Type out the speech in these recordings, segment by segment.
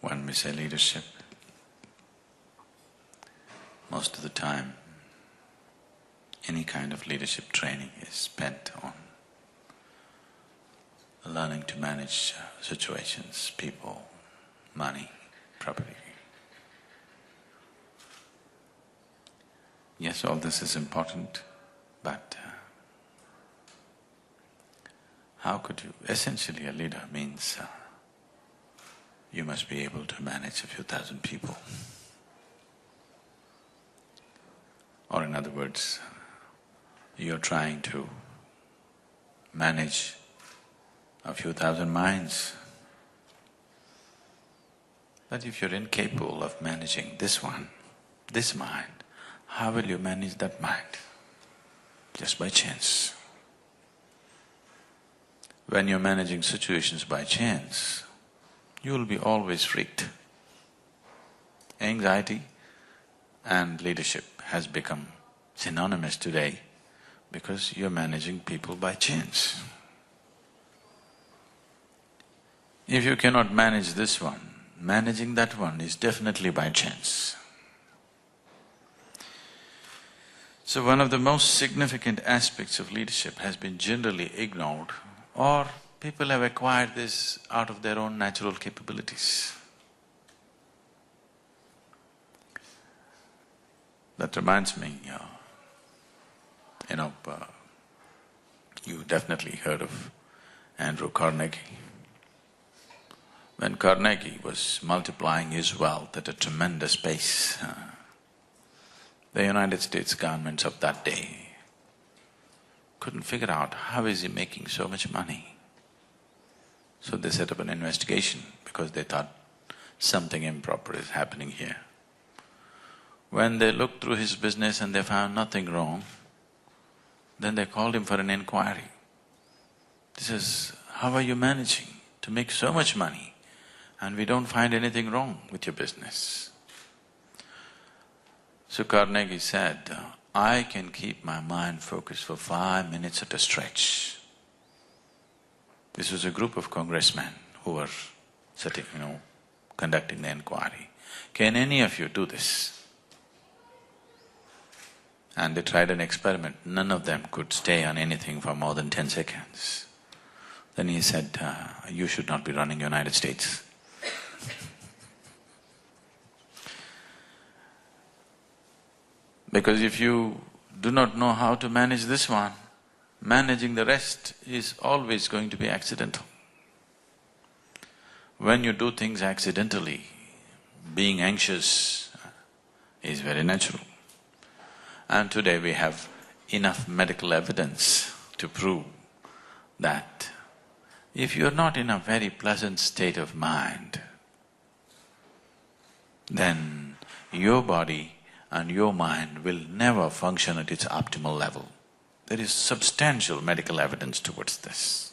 When we say leadership, most of the time, any kind of leadership training is spent on learning to manage situations, people, money, property. Yes, all this is important, but how could you… Essentially a leader means you must be able to manage a few thousand people. Or in other words, you're trying to manage a few thousand minds. But if you're incapable of managing this one, this mind, how will you manage that mind? Just by chance. When you're managing situations by chance, you will be always freaked. Anxiety and leadership has become synonymous today because you're managing people by chance. If you cannot manage this one, managing that one is definitely by chance. So one of the most significant aspects of leadership has been generally ignored, or people have acquired this out of their own natural capabilities. That reminds me, you definitely heard of Andrew Carnegie. When Carnegie was multiplying his wealth at a tremendous pace, the United States governments of that day couldn't figure out how is he making so much money. So they set up an investigation because they thought something improper is happening here. When they looked through his business and they found nothing wrong, then they called him for an inquiry. He says, "How are you managing to make so much money and we don't find anything wrong with your business?" So Carnegie said, "I can keep my mind focused for 5 minutes at a stretch." This was a group of congressmen who were conducting the inquiry. "Can any of you do this?" And they tried an experiment, none of them could stay on anything for more than 10 seconds. Then he said, "You should not be running United States." Because if you do not know how to manage this one, managing the rest is always going to be accidental. When you do things accidentally, being anxious is very natural. And today we have enough medical evidence to prove that if you're not in a very pleasant state of mind, then your body and your mind will never function at its optimal level. There is substantial medical evidence towards this.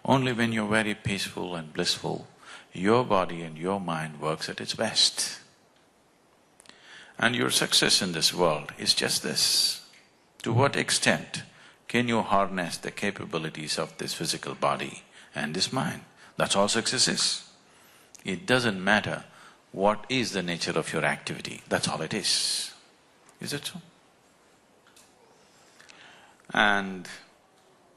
Only when you're very peaceful and blissful, your body and your mind works at its best. And your success in this world is just this. To what extent can you harness the capabilities of this physical body and this mind? That's all success is. It doesn't matter what is the nature of your activity, that's all it is. Is it so? And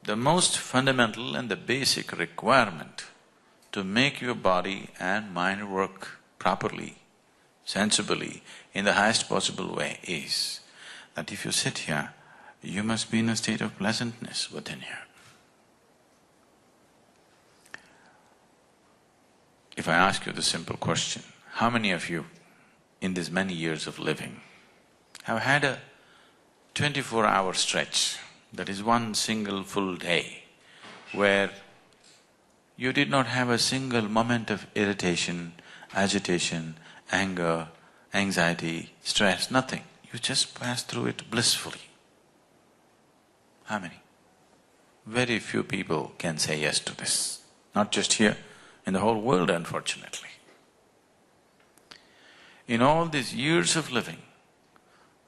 the most fundamental and the basic requirement to make your body and mind work properly, sensibly, in the highest possible way is that if you sit here, you must be in a state of pleasantness within here. If I ask you the simple question, how many of you in these many years of living have had a 24-hour stretch, that is one single full day, where you did not have a single moment of irritation, agitation, anger, anxiety, stress, nothing. You just passed through it blissfully. How many? Very few people can say yes to this. Not just here, in the whole world, unfortunately. In all these years of living,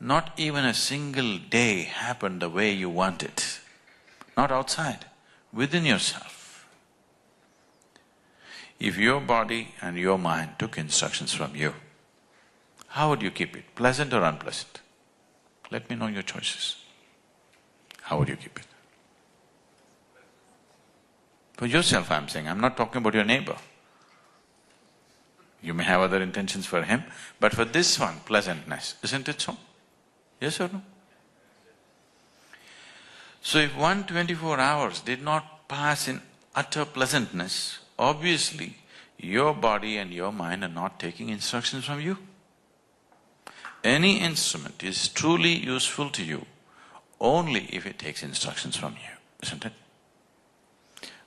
not even a single day happened the way you want it. Not outside, within yourself. If your body and your mind took instructions from you, how would you keep it? Pleasant or unpleasant? Let me know your choices. How would you keep it? For yourself, I'm saying, I'm not talking about your neighbor. You may have other intentions for him, but for this one, pleasantness, isn't it so? Yes or no? So if 124 hours did not pass in utter pleasantness, obviously your body and your mind are not taking instructions from you. Any instrument is truly useful to you only if it takes instructions from you, isn't it?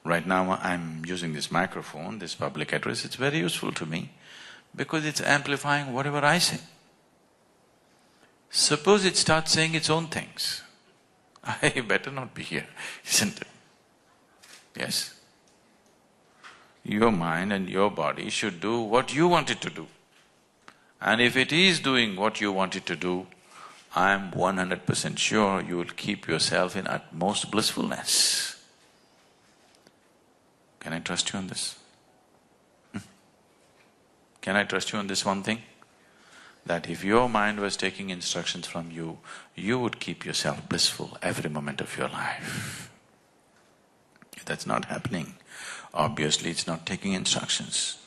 Right now I'm using this microphone, this public address, it's very useful to me because it's amplifying whatever I say. Suppose it starts saying its own things, I better not be here, isn't it? Yes? Your mind and your body should do what you want it to do. And if it is doing what you want it to do, I am 100% sure you will keep yourself in utmost blissfulness. Can I trust you on this? Can I trust you on this one thing? That if your mind was taking instructions from you, you would keep yourself blissful every moment of your life. If that's not happening, obviously it's not taking instructions.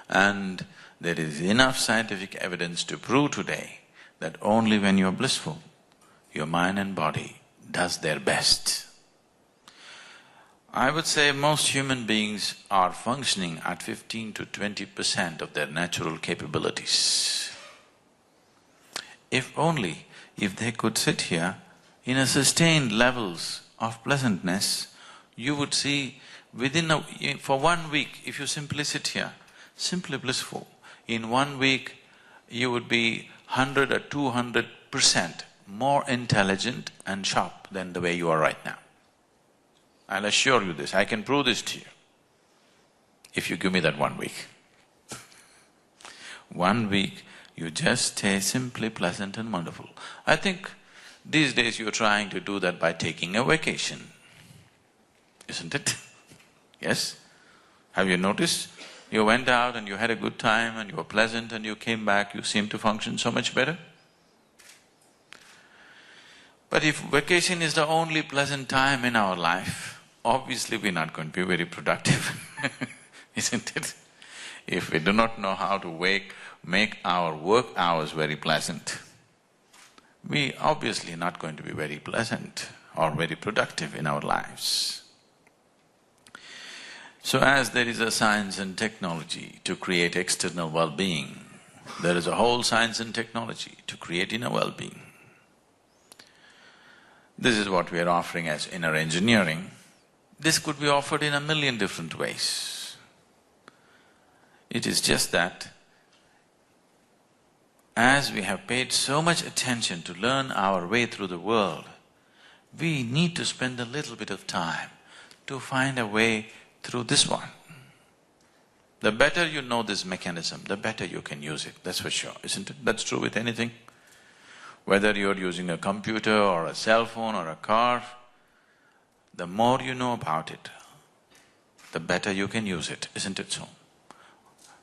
And there is enough scientific evidence to prove today that only when you're blissful, your mind and body does their best. I would say most human beings are functioning at 15 to 20% of their natural capabilities. If they could sit here in a sustained levels of pleasantness, you would see for 1 week, if you simply sit here, simply blissful, in 1 week you would be 100 or 200% more intelligent and sharp than the way you are right now. I'll assure you this, I can prove this to you, if you give me that 1 week. 1 week, you just stay simply pleasant and wonderful. I think these days you're trying to do that by taking a vacation, isn't it? Yes? Have you noticed? You went out and you had a good time and you were pleasant and you came back, you seem to function so much better. But if vacation is the only pleasant time in our life, obviously we're not going to be very productive, isn't it? If we do not know how to make our work hours very pleasant, we obviously are not going to be very pleasant or very productive in our lives. So as there is a science and technology to create external well-being, there is a whole science and technology to create inner well-being. This is what we are offering as inner engineering. This could be offered in a million different ways. It is just that as we have paid so much attention to learn our way through the world, we need to spend a little bit of time to find a way through this one. The better you know this mechanism, the better you can use it, that's for sure, isn't it? That's true with anything. Whether you're using a computer or a cell phone or a car, the more you know about it, the better you can use it, isn't it so?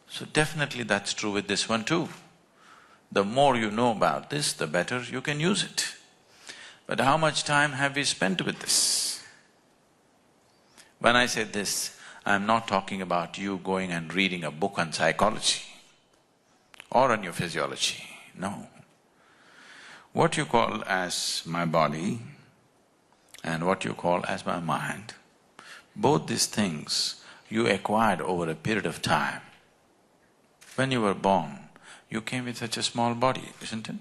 So definitely that's true with this one too. The more you know about this, the better you can use it. But how much time have we spent with this? When I say this, I'm not talking about you going and reading a book on psychology or on your physiology, no. What you call as my body and what you call as my mind, both these things you acquired over a period of time. When you were born, you came with such a small body, isn't it?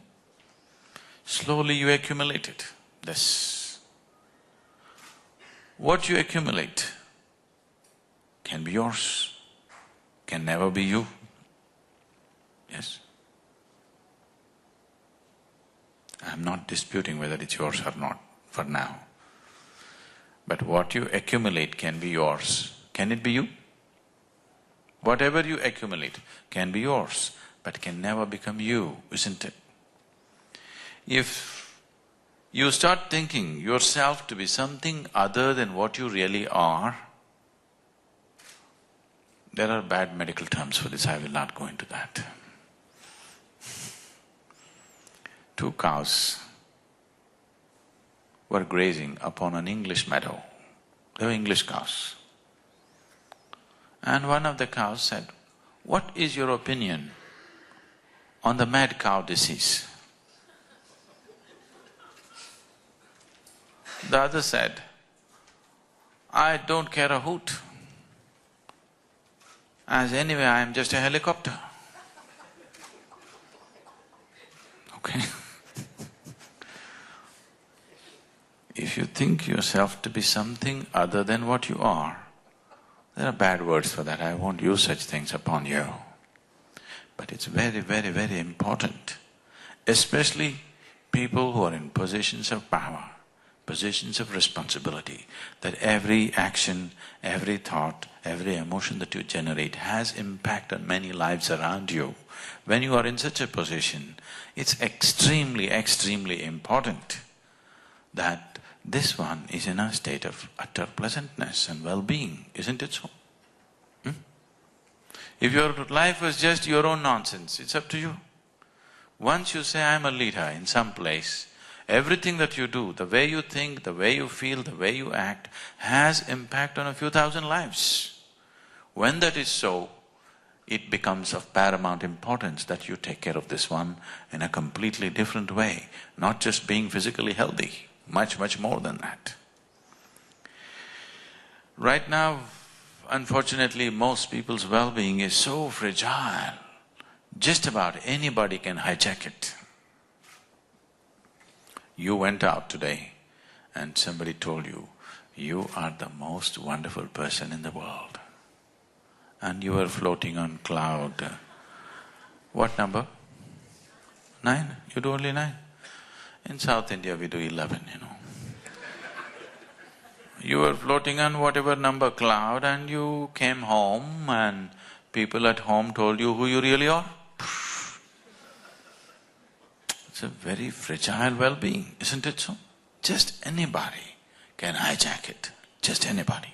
Slowly you accumulated this. What you accumulate can be yours, can never be you. Yes? I'm not disputing whether it's yours or not for now. But what you accumulate can be yours. Can it be you? Whatever you accumulate can be yours, but can never become you, isn't it? If you start thinking yourself to be something other than what you really are, There are bad medical terms for this, I will not go into that. Two cows were grazing upon an English meadow. They were English cows. And one of the cows said, "What is your opinion on the mad cow disease?" The other said, "I don't care a hoot, as anyway I am just a helicopter." Okay? If you think yourself to be something other than what you are, there are bad words for that, I won't use such things upon you. But it's very, very, very important, especially people who are in positions of power, positions of responsibility, that every action, every thought, every emotion that you generate has impact on many lives around you. When you are in such a position, it's extremely, extremely important that this one is in a state of utter pleasantness and well-being, isn't it so? If your life was just your own nonsense, it's up to you. Once you say, "I'm a leader in some place," everything that you do, the way you think, the way you feel, the way you act, has impact on a few thousand lives. When that is so, it becomes of paramount importance that you take care of this one in a completely different way, not just being physically healthy, much, much more than that. Right now, unfortunately, most people's well-being is so fragile, just about anybody can hijack it. You went out today and somebody told you, "You are the most wonderful person in the world." And you were floating on cloud… what number? 9? You do only 9? In South India we do 11, you know. You were floating on whatever number cloud and you came home and people at home told you who you really are. It's a very fragile well-being, isn't it so? Just anybody can hijack it, just anybody.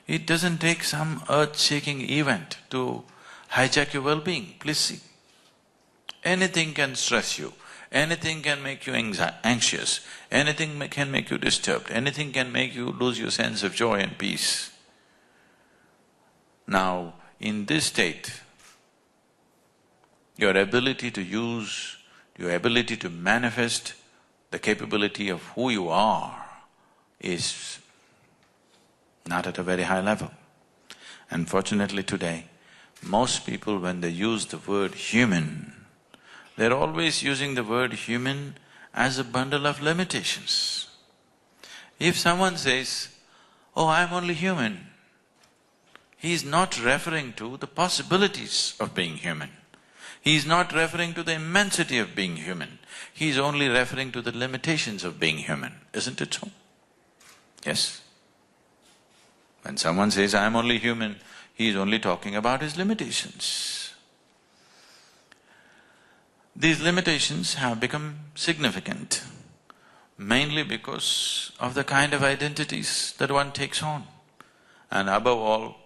It doesn't take some earth-shaking event to hijack your well-being, please see. Anything can stress you, anything can make you anxious, anything can make you disturbed, anything can make you lose your sense of joy and peace. Now, in this state, your ability to use, your ability to manifest the capability of who you are is not at a very high level. Unfortunately today, most people when they use the word human, they're always using the word human as a bundle of limitations. If someone says, "Oh, I'm only human," he is not referring to the possibilities of being human. He is not referring to the immensity of being human. He is only referring to the limitations of being human, isn't it so? Yes? When someone says, "I'm only human," he is only talking about his limitations. These limitations have become significant mainly because of the kind of identities that one takes on, and above all,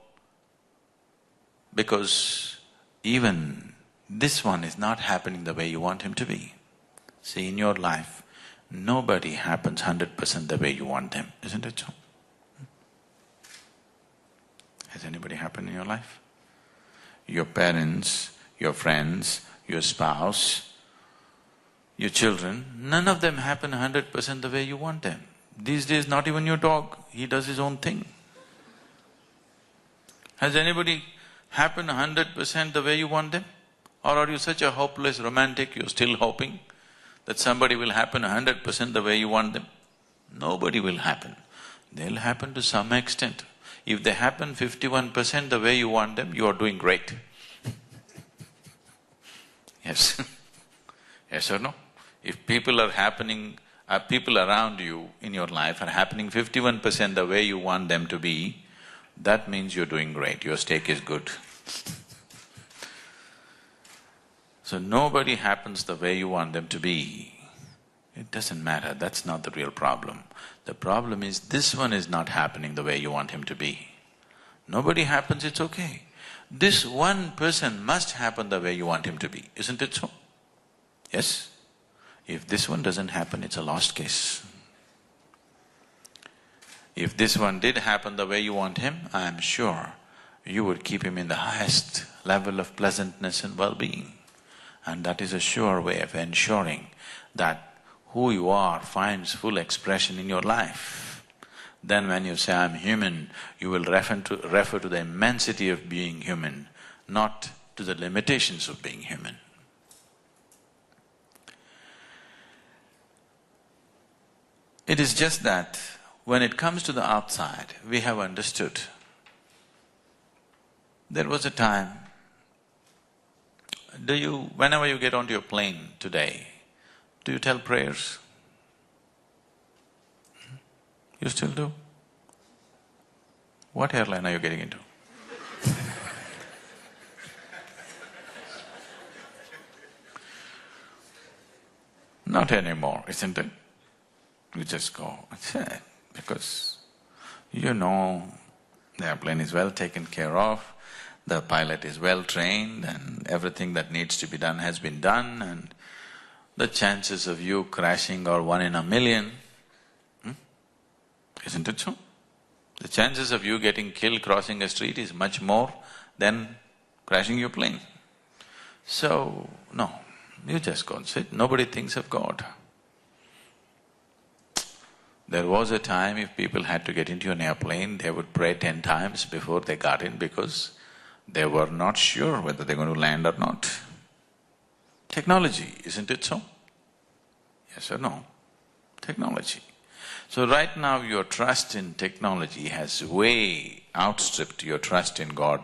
because even this one is not happening the way you want him to be. See, in your life, nobody happens 100% the way you want them, isn't it so? Has anybody happened in your life? Your parents, your friends, your spouse, your children, none of them happen 100% the way you want them. These days, not even your dog, he does his own thing. Has anybody happened 100% the way you want them? Or are you such a hopeless romantic, you're still hoping that somebody will happen 100% the way you want them? Nobody will happen. They'll happen to some extent. If they happen 51% the way you want them, you are doing great. Yes. Yes or no? If people are happening, people around you in your life are happening 51% the way you want them to be, that means you're doing great, your steak is good. So nobody happens the way you want them to be. It doesn't matter, that's not the real problem. The problem is this one is not happening the way you want him to be. Nobody happens, it's okay. This one person must happen the way you want him to be, isn't it so? Yes? If this one doesn't happen, it's a lost case. If this one did happen the way you want him, I am sure you would keep him in the highest level of pleasantness and well-being. And that is a sure way of ensuring that who you are finds full expression in your life. Then when you say, I'm human, you will refer to the immensity of being human, not to the limitations of being human. It is just that when it comes to the outside, we have understood. There was a time, whenever you get onto your plane today, do you tell prayers? You still do? What airline are you getting into? Not anymore, isn't it? You just go, because you know the airplane is well taken care of, the pilot is well trained and everything that needs to be done has been done, and the chances of you crashing are 1 in a million. Isn't it so? The chances of you getting killed crossing a street is much more than crashing your plane. So, no, you just go and sit, nobody thinks of God. There was a time if people had to get into an airplane, they would pray 10 times before they got in because they were not sure whether they're going to land or not. Technology, isn't it so? Yes or no? Technology. So right now your trust in technology has way outstripped your trust in God.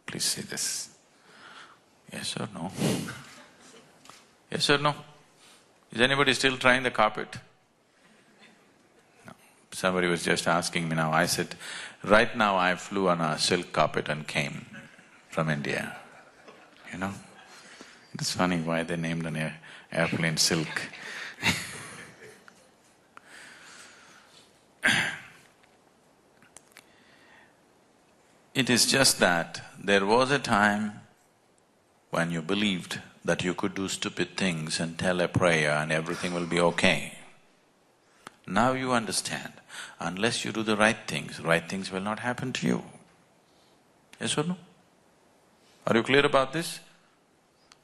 Please say this. Yes or no? Yes or no? Is anybody still trying the carpet? No. Somebody was just asking me now, I said, right now I flew on a silk carpet and came from India, you know? It's funny why they named an airplane silk. It is just that there was a time when you believed that you could do stupid things and tell a prayer and everything will be okay. Now you understand, unless you do the right things will not happen to you. Yes or no? Are you clear about this?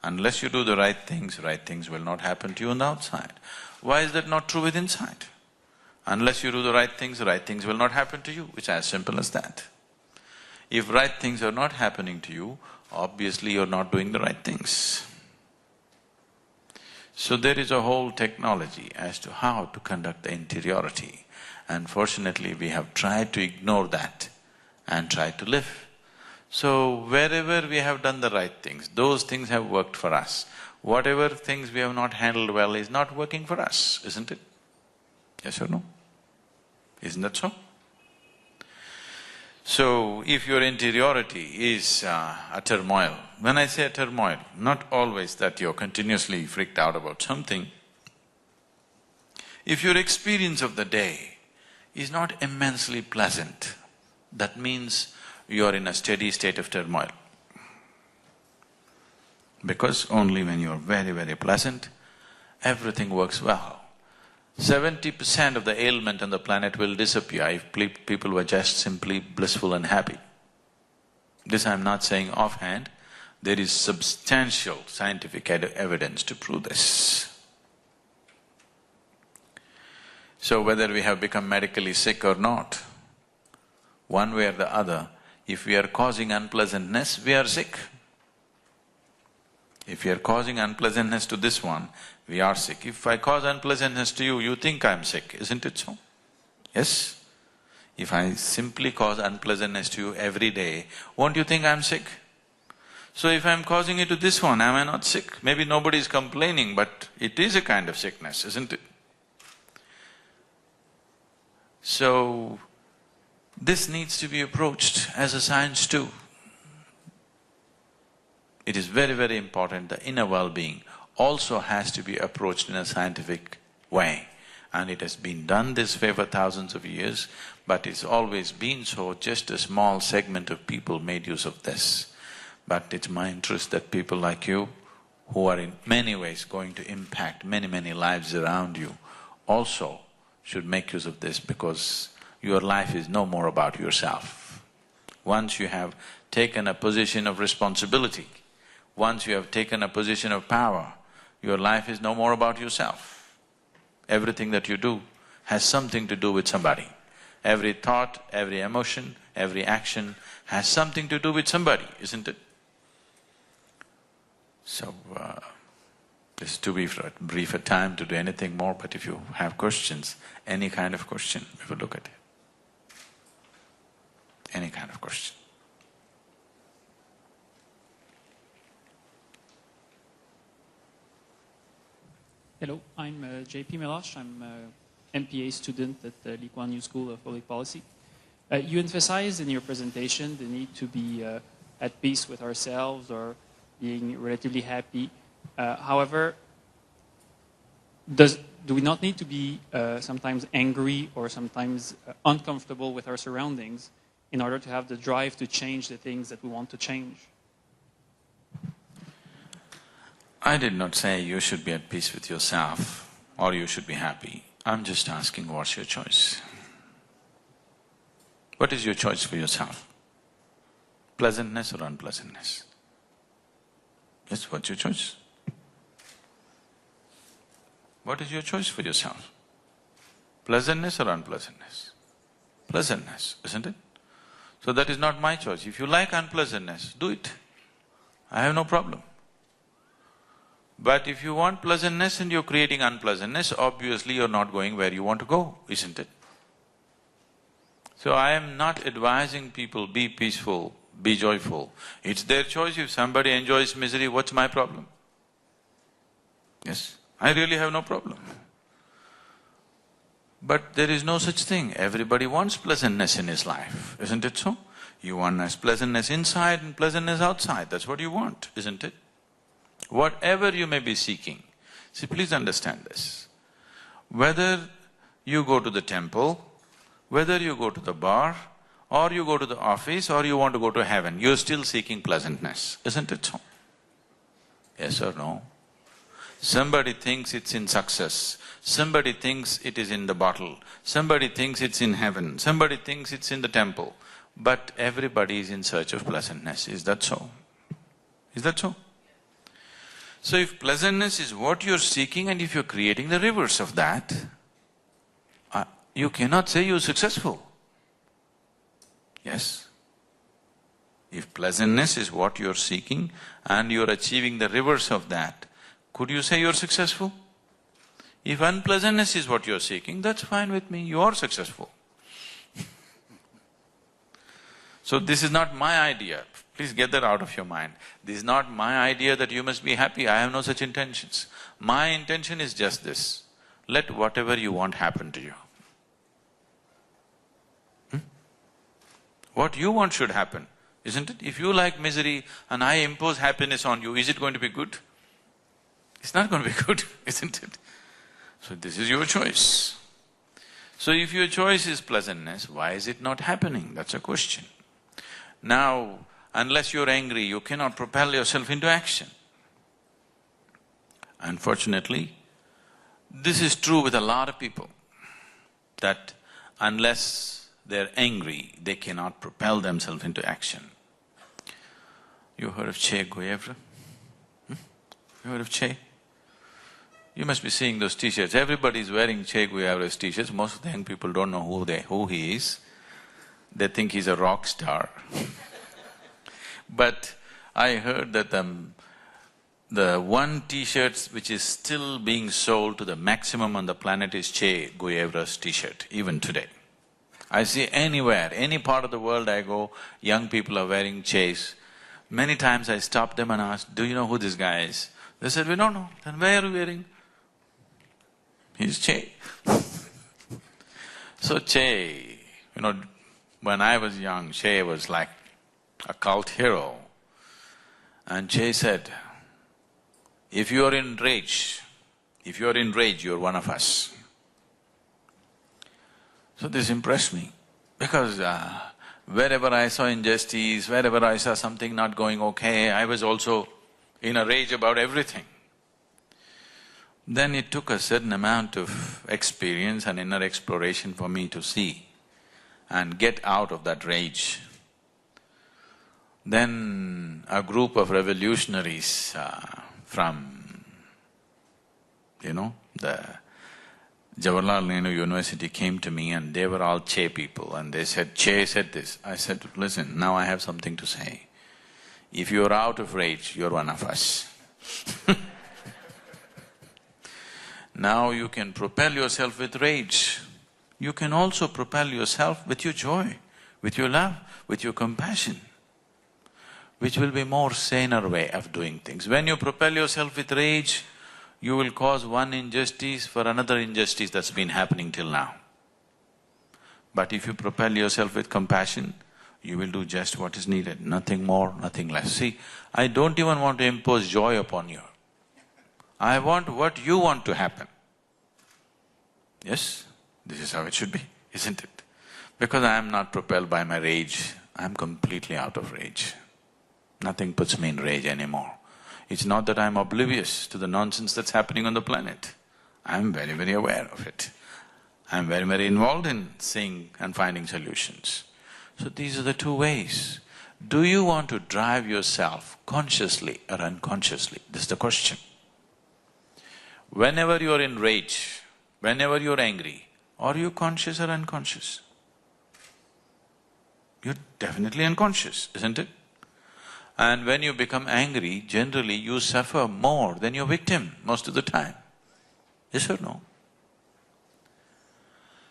Unless you do the right things will not happen to you on the outside. Why is that not true with inside? Unless you do the right things will not happen to you. It's as simple as that. If right things are not happening to you, obviously you're not doing the right things. So there is a whole technology as to how to conduct the interiority. Unfortunately, we have tried to ignore that and try to live. So wherever we have done the right things, those things have worked for us. Whatever things we have not handled well is not working for us, isn't it? Yes or no? Isn't that so? So, if your interiority is a turmoil, when I say a turmoil, not always that you're continuously freaked out about something. If your experience of the day is not immensely pleasant, that means you're in a steady state of turmoil. Because only when you're very, very pleasant, everything works well. 70% of the ailment on the planet will disappear if people were just simply blissful and happy. This I'm not saying offhand, there is substantial scientific evidence to prove this. So whether we have become medically sick or not, one way or the other, if we are causing unpleasantness, we are sick. If you are causing unpleasantness to this one, we are sick. If I cause unpleasantness to you, you think I'm sick, isn't it so? Yes? If I simply cause unpleasantness to you every day, won't you think I'm sick? So if I'm causing it to this one, am I not sick? Maybe nobody is complaining, but it is a kind of sickness, isn't it? So, this needs to be approached as a science too. It is very, very important, the inner well-being also has to be approached in a scientific way. and it has been done this way for thousands of years, but it's always been so, just a small segment of people made use of this. But it's my interest that people like you, who are in many ways going to impact many, many lives around you, also should make use of this, because your life is no more about yourself. Once you have taken a position of responsibility, once you have taken a position of power, your life is no more about yourself. Everything that you do has something to do with somebody. Every thought, every emotion, every action has something to do with somebody, isn't it? So, this is too brief a time to do anything more, but if you have questions, any kind of question, we will look at it. Any kind of question. Hello, I'm J.P. Melosh. I'm an MPA student at the Lee Kuan Yew School of Public Policy. You emphasized in your presentation the need to be at peace with ourselves or being relatively happy. However, do we not need to be sometimes angry or sometimes uncomfortable with our surroundings in order to have the drive to change the things that we want to change? I did not say you should be at peace with yourself or you should be happy. I'm just asking, what's your choice? What is your choice for yourself? Pleasantness or unpleasantness? Yes, what's your choice? What is your choice for yourself? Pleasantness or unpleasantness? Pleasantness, isn't it? So that is not my choice. If you like unpleasantness, do it. I have no problem. But if you want pleasantness and you're creating unpleasantness, obviously you're not going where you want to go, isn't it? So I am not advising people, be peaceful, be joyful. It's their choice. If somebody enjoys misery, what's my problem? Yes, I really have no problem. But there is no such thing. Everybody wants pleasantness in his life, isn't it so? You want nice pleasantness inside and pleasantness outside, that's what you want, isn't it? Whatever you may be seeking, see, please understand this. Whether you go to the temple, whether you go to the bar, or you go to the office, or you want to go to heaven, you're still seeking pleasantness, isn't it so? Yes or no? Somebody thinks it's in success, somebody thinks it is in the bottle, somebody thinks it's in heaven, somebody thinks it's in the temple, but everybody is in search of pleasantness. Is that so? Is that so? So if pleasantness is what you're seeking and if you're creating the reverse of that, you cannot say you're successful. Yes? If pleasantness is what you're seeking and you're achieving the reverse of that, could you say you're successful? If unpleasantness is what you're seeking, that's fine with me, you are successful. So this is not my idea. Please get that out of your mind. This is not my idea that you must be happy, I have no such intentions. My intention is just this, let whatever you want happen to you. What you want should happen, isn't it? If you like misery and I impose happiness on you, is it going to be good? It's not going to be good, isn't it? So this is your choice. So if your choice is pleasantness, why is it not happening? That's a question. Now, unless you're angry, you cannot propel yourself into action. Unfortunately, this is true with a lot of people, that unless they're angry, they cannot propel themselves into action. You heard of Che Guevara? You heard of Che? You must be seeing those t-shirts. Everybody is wearing Che Guevara's t-shirts. Most of the young people don't know who he is. They think he's a rock star. But I heard that the one t-shirt which is still being sold to the maximum on the planet is Che Guevara's t-shirt, even today. I see anywhere, any part of the world I go, young people are wearing Che's. Many times I stop them and ask, do you know who this guy is? They said, we don't know. Then why are you wearing? He's Che. So Che, when I was young, Che was like a cult hero. And Che said, if you are in rage, you're one of us. So this impressed me because wherever I saw injustice, wherever I saw something not going okay, I was also in a rage about everything. Then it took a certain amount of experience and inner exploration for me to see and get out of that rage. Then a group of revolutionaries from, the Jawaharlal Nehru University came to me and they were all Che people and they said, Che said this. I said, listen, now I have something to say. If you're out of rage, you're one of us. Now you can propel yourself with rage. You can also propel yourself with your joy, with your love, with your compassion, which will be more saner way of doing things. When you propel yourself with rage, you will cause one injustice for another injustice that's been happening till now. But if you propel yourself with compassion, you will do just what is needed, nothing more, nothing less. See, I don't even want to impose joy upon you. I want what you want to happen. Yes, this is how it should be, isn't it? Because I am not propelled by my rage, I am completely out of rage. Nothing puts me in rage anymore. It's not that I am oblivious to the nonsense that's happening on the planet. I am very, very aware of it. I am very, very involved in seeing and finding solutions. So these are the two ways. Do you want to drive yourself consciously or unconsciously? This is the question. Whenever you are in rage, whenever you are angry, are you conscious or unconscious? You're definitely unconscious, isn't it? And when you become angry, generally you suffer more than your victim most of the time. Yes or no?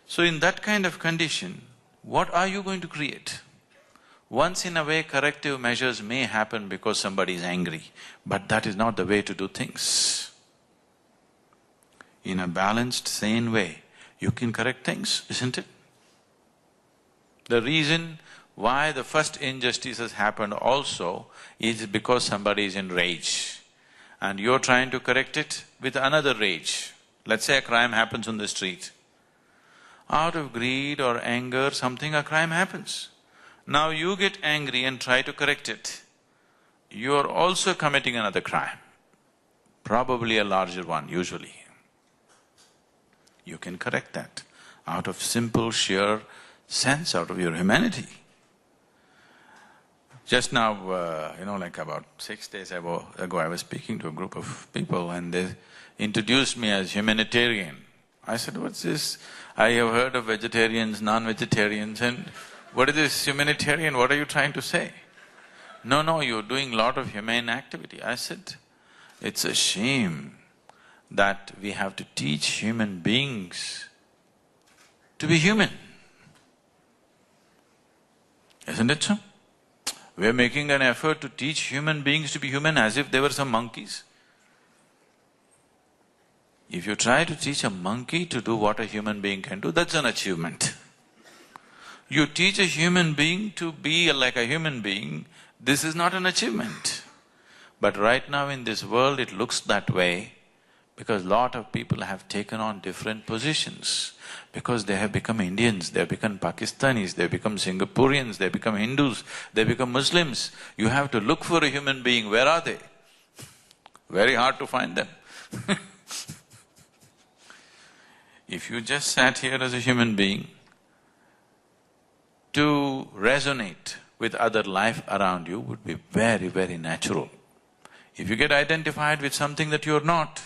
So in that kind of condition, what are you going to create? Once in a way, corrective measures may happen because somebody is angry, but that is not the way to do things. In a balanced, sane way, you can correct things, isn't it? The reason why the first injustice has happened also is because somebody is in rage and you're trying to correct it with another rage. Let's say a crime happens on the street. Out of greed or anger, a crime happens. Now you get angry and try to correct it. You are also committing another crime, probably a larger one usually. You can correct that out of simple, sheer sense, out of your humanity. Just now, like about 6 days ago, I was speaking to a group of people and they introduced me as humanitarian. I said, what's this? I have heard of vegetarians, non-vegetarians, and what is this humanitarian? What are you trying to say? No, you're doing a lot of humane activity. I said, it's a shame that we have to teach human beings to be human. Isn't it so? We're making an effort to teach human beings to be human as if they were some monkeys. If you try to teach a monkey to do what a human being can do, that's an achievement. You teach a human being to be like a human being, this is not an achievement. But right now in this world it looks that way because lot of people have taken on different positions. Because they have become Indians, they have become Pakistanis, they have become Singaporeans, they have become Hindus, they have become Muslims. You have to look for a human being, where are they? Very hard to find them. If you just sat here as a human being, to resonate with other life around you would be very, very natural. If you get identified with something that you're not,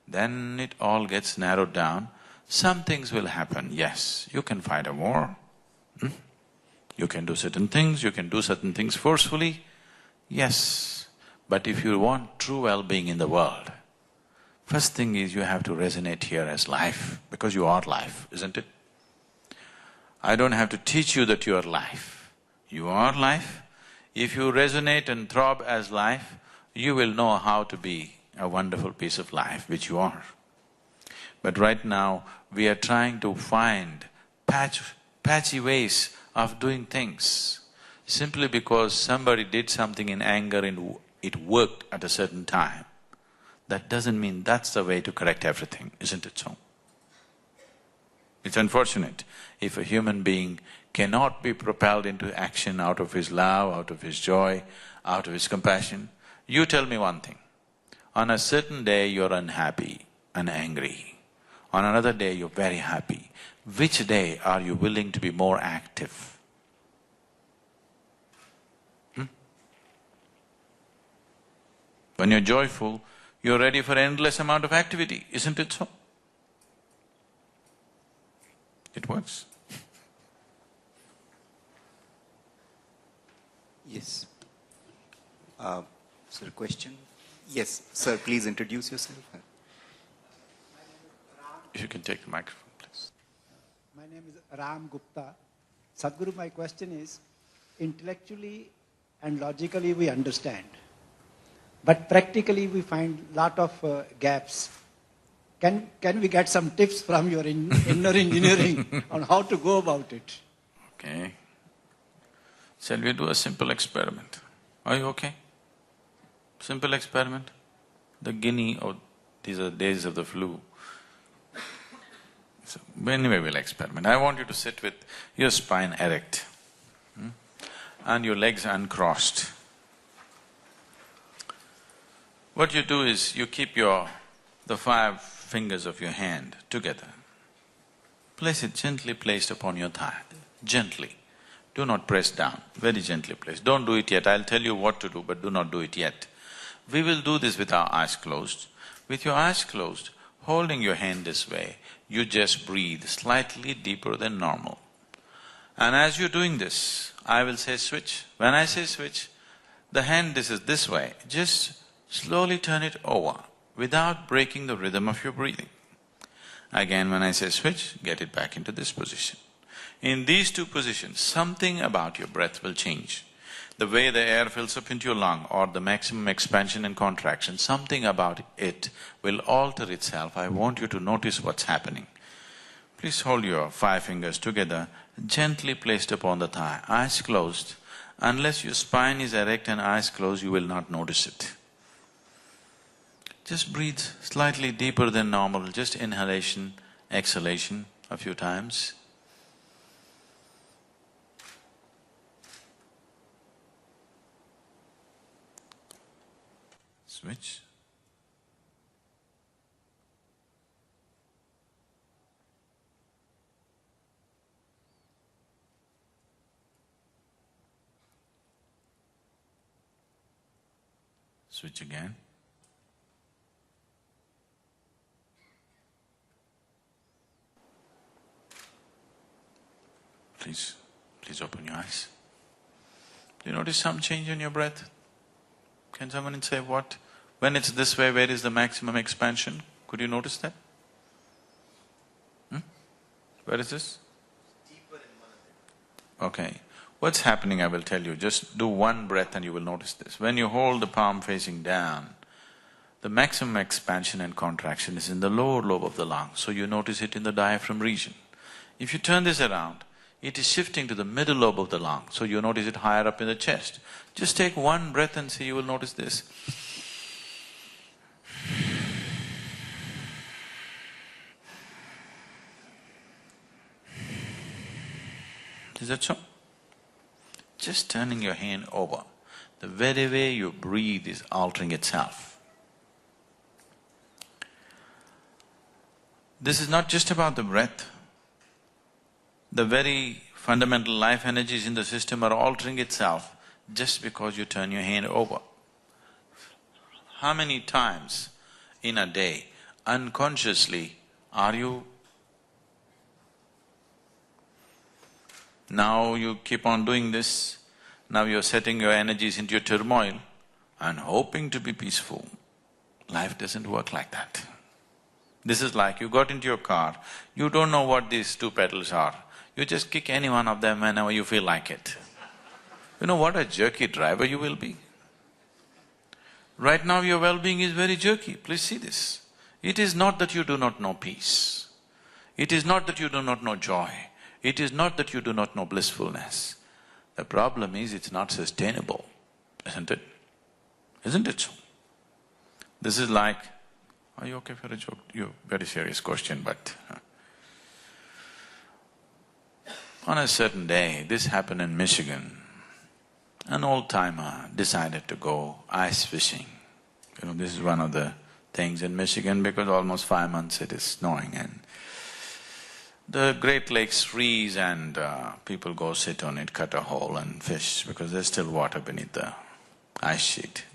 then it all gets narrowed down. Some things will happen, yes, you can fight a war, you can do certain things, you can do certain things forcefully, yes. But if you want true well-being in the world, first thing is you have to resonate here as life, because you are life, isn't it? I don't have to teach you that you are life. You are life. If you resonate and throb as life, you will know how to be a wonderful piece of life, which you are. But right now, we are trying to find patchy ways of doing things simply because somebody did something in anger and it worked at a certain time. That doesn't mean that's the way to correct everything, isn't it so? It's unfortunate if a human being cannot be propelled into action out of his love, out of his joy, out of his compassion. You tell me one thing, on a certain day you're unhappy and angry, on another day you're very happy. Which day are you willing to be more active? When you're joyful, you're ready for endless amount of activity, isn't it so? It works. Yes. Sir, question? Yes, sir, please introduce yourself. If you can take the microphone, please. My name is Ram Gupta. Sadhguru, my question is, intellectually and logically we understand, but practically we find lot of gaps. Can we get some tips from your inner engineering on how to go about it? Okay. Shall we do a simple experiment? Are you okay? Simple experiment. The guinea, or these are days of the flu. So anyway, we'll experiment. I want you to sit with your spine erect, and your legs uncrossed. What you do is you keep the 5 fingers of your hand together. Place it gently placed upon your thigh, gently. Do not press down, very gently placed. Don't do it yet, I'll tell you what to do, but do not do it yet. We will do this with our eyes closed. With your eyes closed, holding your hand this way, you just breathe slightly deeper than normal. And as you're doing this, I will say switch. When I say switch, the hand this is this way, just slowly turn it over without breaking the rhythm of your breathing. Again, when I say switch, get it back into this position. In these 2 positions, something about your breath will change. The way the air fills up into your lung or the maximum expansion and contraction, something about it will alter itself. I want you to notice what's happening. Please hold your 5 fingers together, gently placed upon the thigh, eyes closed. Unless your spine is erect and eyes closed, you will not notice it. Just breathe slightly deeper than normal, just inhalation, exhalation a few times. Switch. Switch again. Please open your eyes. Do you notice some change in your breath? Can someone say what? When it's this way, where is the maximum expansion? Could you notice that? Where is this? Deeper in one of them. Okay. What's happening, I will tell you. Just do 1 breath and you will notice this. When you hold the palm facing down, the maximum expansion and contraction is in the lower lobe of the lung, so you notice it in the diaphragm region. If you turn this around, it is shifting to the middle lobe of the lung, so you notice it higher up in the chest. Just take 1 breath and see, you will notice this. Is that so? Just turning your hand over, the very way you breathe is altering itself. This is not just about the breath. The very fundamental life energies in the system are altering itself just because you turn your hand over. How many times in a day, unconsciously, are you… Now you keep on doing this, now you're setting your energies into your turmoil and hoping to be peaceful. Life doesn't work like that. This is like you got into your car, you don't know what these 2 pedals are. You just kick any one of them whenever you feel like it. You know what a jerky driver you will be? Right now your well-being is very jerky, please see this. It is not that you do not know peace. It is not that you do not know joy. It is not that you do not know blissfulness. The problem is it's not sustainable, isn't it? Isn't it so? This is like… Are you okay for a joke? Very serious question, but… On a certain day, this happened in Michigan, an old-timer decided to go ice fishing. This is one of the things in Michigan because almost 5 months it is snowing and the Great Lakes freeze and people go sit on it, cut a hole and fish because there's still water beneath the ice sheet.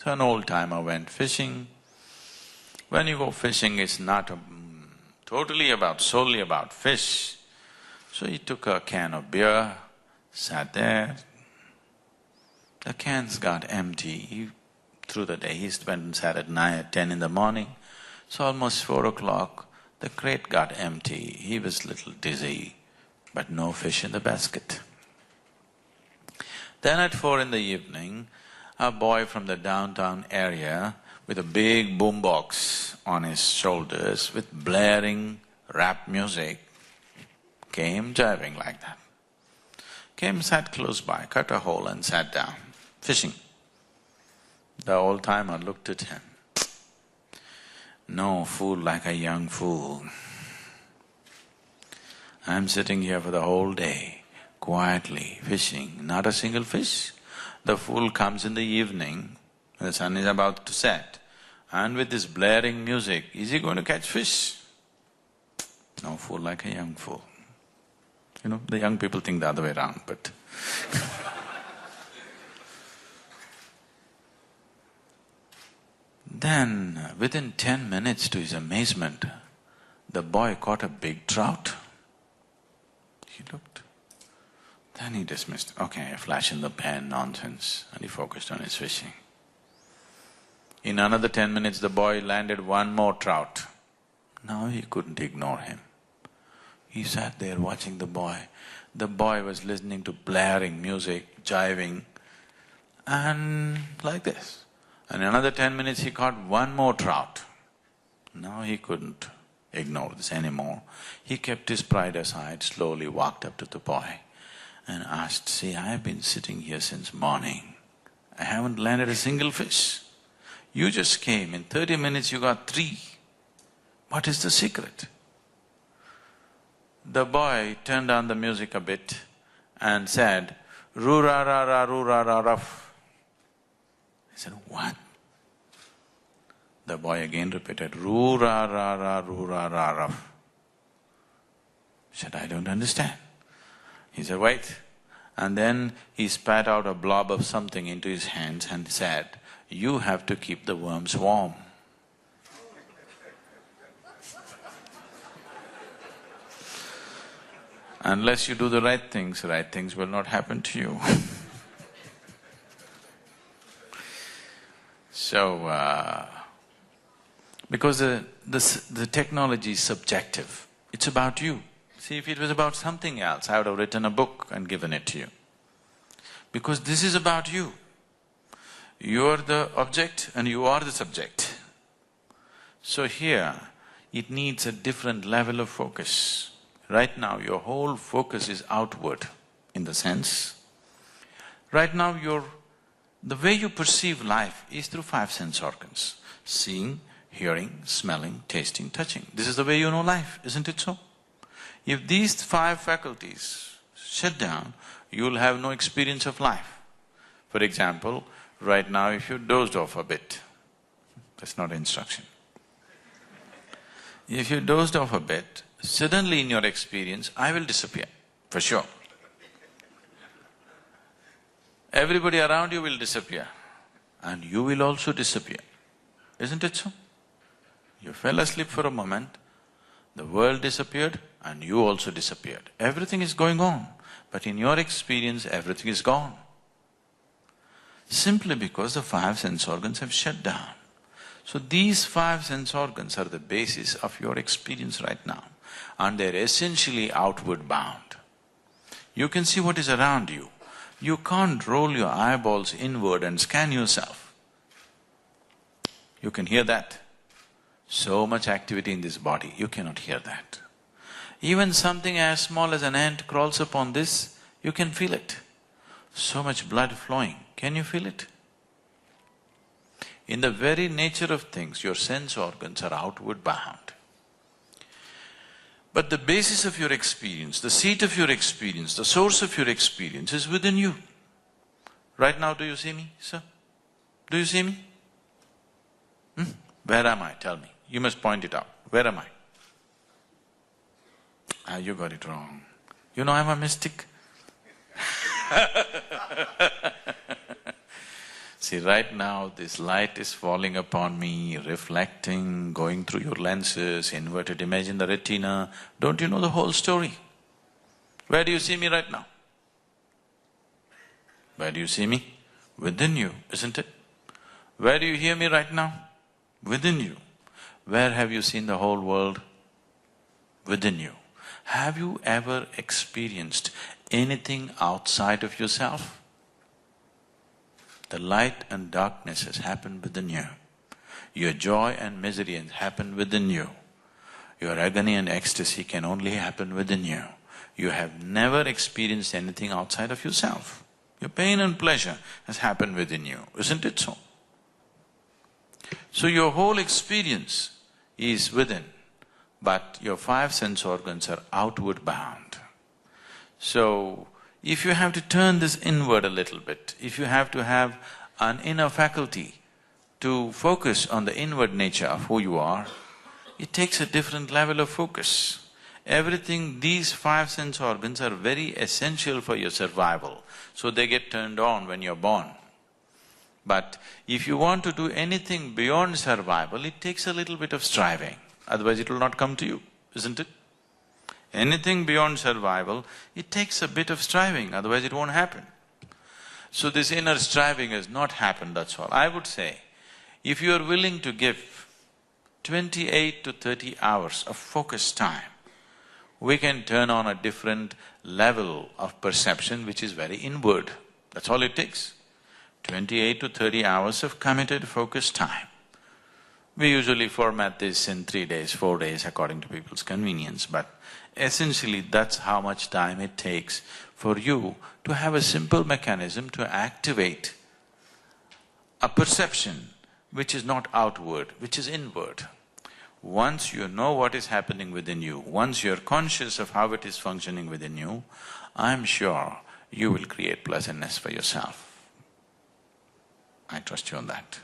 So an old-timer went fishing. When you go fishing, it's not solely about fish. So he took a can of beer, sat there. The cans got empty. Through the day, he went and sat at 9, 10 in the morning. So almost 4 o'clock, the crate got empty. He was a little dizzy, but no fish in the basket. Then at 4 in the evening, a boy from the downtown area with a big boombox on his shoulders with blaring rap music came driving like that. Came, sat close by, cut a hole and sat down, fishing. The old-timer looked at him. No fool like a young fool. I'm sitting here for the whole day, quietly fishing, not a single fish. The fool comes in the evening, when the sun is about to set, and with this blaring music, is he going to catch fish? No fool like a young fool. The young people think the other way around, but Then, within 10 minutes, to his amazement, the boy caught a big trout. He looked. Then he dismissed, okay, a flash in the pan, nonsense, and he focused on his fishing. In another 10 minutes, the boy landed one more trout. Now he couldn't ignore him. He sat there watching the boy. The boy was listening to blaring music, jiving, and like this. And in another 10 minutes, he caught one more trout. Now he couldn't ignore this anymore. He kept his pride aside, slowly walked up to the boy and asked, see, I've been sitting here since morning. I haven't landed a single fish. You just came, in 30 minutes you got 3. What is the secret? The boy turned down the music a bit and said, roo-ra-ra-ra, roo-ra-ra-ruff. I said, what? The boy again repeated, roo-ra-ra-ra, roo-ra-ra-ruff. I said, I don't understand. He said, wait. And then he spat out a blob of something into his hands and said, you have to keep the worms warm. Unless you do the right things will not happen to you. So, because the technology is subjective, it's about you. See, if it was about something else, I would have written a book and given it to you. Because this is about you. You're the object and you are the subject. So here, it needs a different level of focus. Right now, your whole focus is outward, in the sense, right now the way you perceive life is through 5 sense organs. Seeing, hearing, smelling, tasting, touching. This is the way you know life, isn't it so? If these 5 faculties shut down, you will have no experience of life. For example, right now if you dozed off a bit, that's not instruction. If you dozed off a bit, suddenly in your experience, I will disappear, for sure. Everybody around you will disappear, and you will also disappear, isn't it so? You fell asleep for a moment, the world disappeared and you also disappeared. Everything is going on, but in your experience, everything is gone. Simply because the 5 sense organs have shut down. So these 5 sense organs are the basis of your experience right now, and they're essentially outward bound. You can see what is around you. You can't roll your eyeballs inward and scan yourself. You can hear that. So much activity in this body, you cannot hear that. Even something as small as an ant crawls upon this, you can feel it. So much blood flowing, can you feel it? In the very nature of things, your sense organs are outward bound. But the basis of your experience, the seat of your experience, the source of your experience is within you. Right now, do you see me, sir? Do you see me? Where am I? Tell me. You must point it out. Where am I? Ah, you got it wrong. You know I'm a mystic. See, right now this light is falling upon me, reflecting, going through your lenses, inverted image in the retina. Don't you know the whole story? Where do you see me right now? Where do you see me? Within you, isn't it? Where do you hear me right now? Within you. Where have you seen the whole world? Within you. Have you ever experienced anything outside of yourself? The light and darkness has happened within you. Your joy and misery has happened within you. Your agony and ecstasy can only happen within you. You have never experienced anything outside of yourself. Your pain and pleasure has happened within you, isn't it so? So your whole experience is within, but your five sense organs are outward bound. So, if you have to turn this inward a little bit, if you have to have an inner faculty to focus on the inward nature of who you are, it takes a different level of focus. Everything, these five sense organs are very essential for your survival, so they get turned on when you're born. But if you want to do anything beyond survival, it takes a little bit of striving, otherwise it will not come to you, isn't it? Anything beyond survival, it takes a bit of striving, otherwise it won't happen. So this inner striving has not happened, that's all. I would say, if you are willing to give 28 to 30 hours of focused time, we can turn on a different level of perception which is very inward. That's all it takes. 28 to 30 hours of committed focused time. We usually format this in 3 days, 4 days according to people's convenience, but essentially that's how much time it takes for you to have a simple mechanism to activate a perception which is not outward, which is inward. Once you know what is happening within you, once you're conscious of how it is functioning within you, I'm sure you will create pleasantness for yourself. I trust you on that.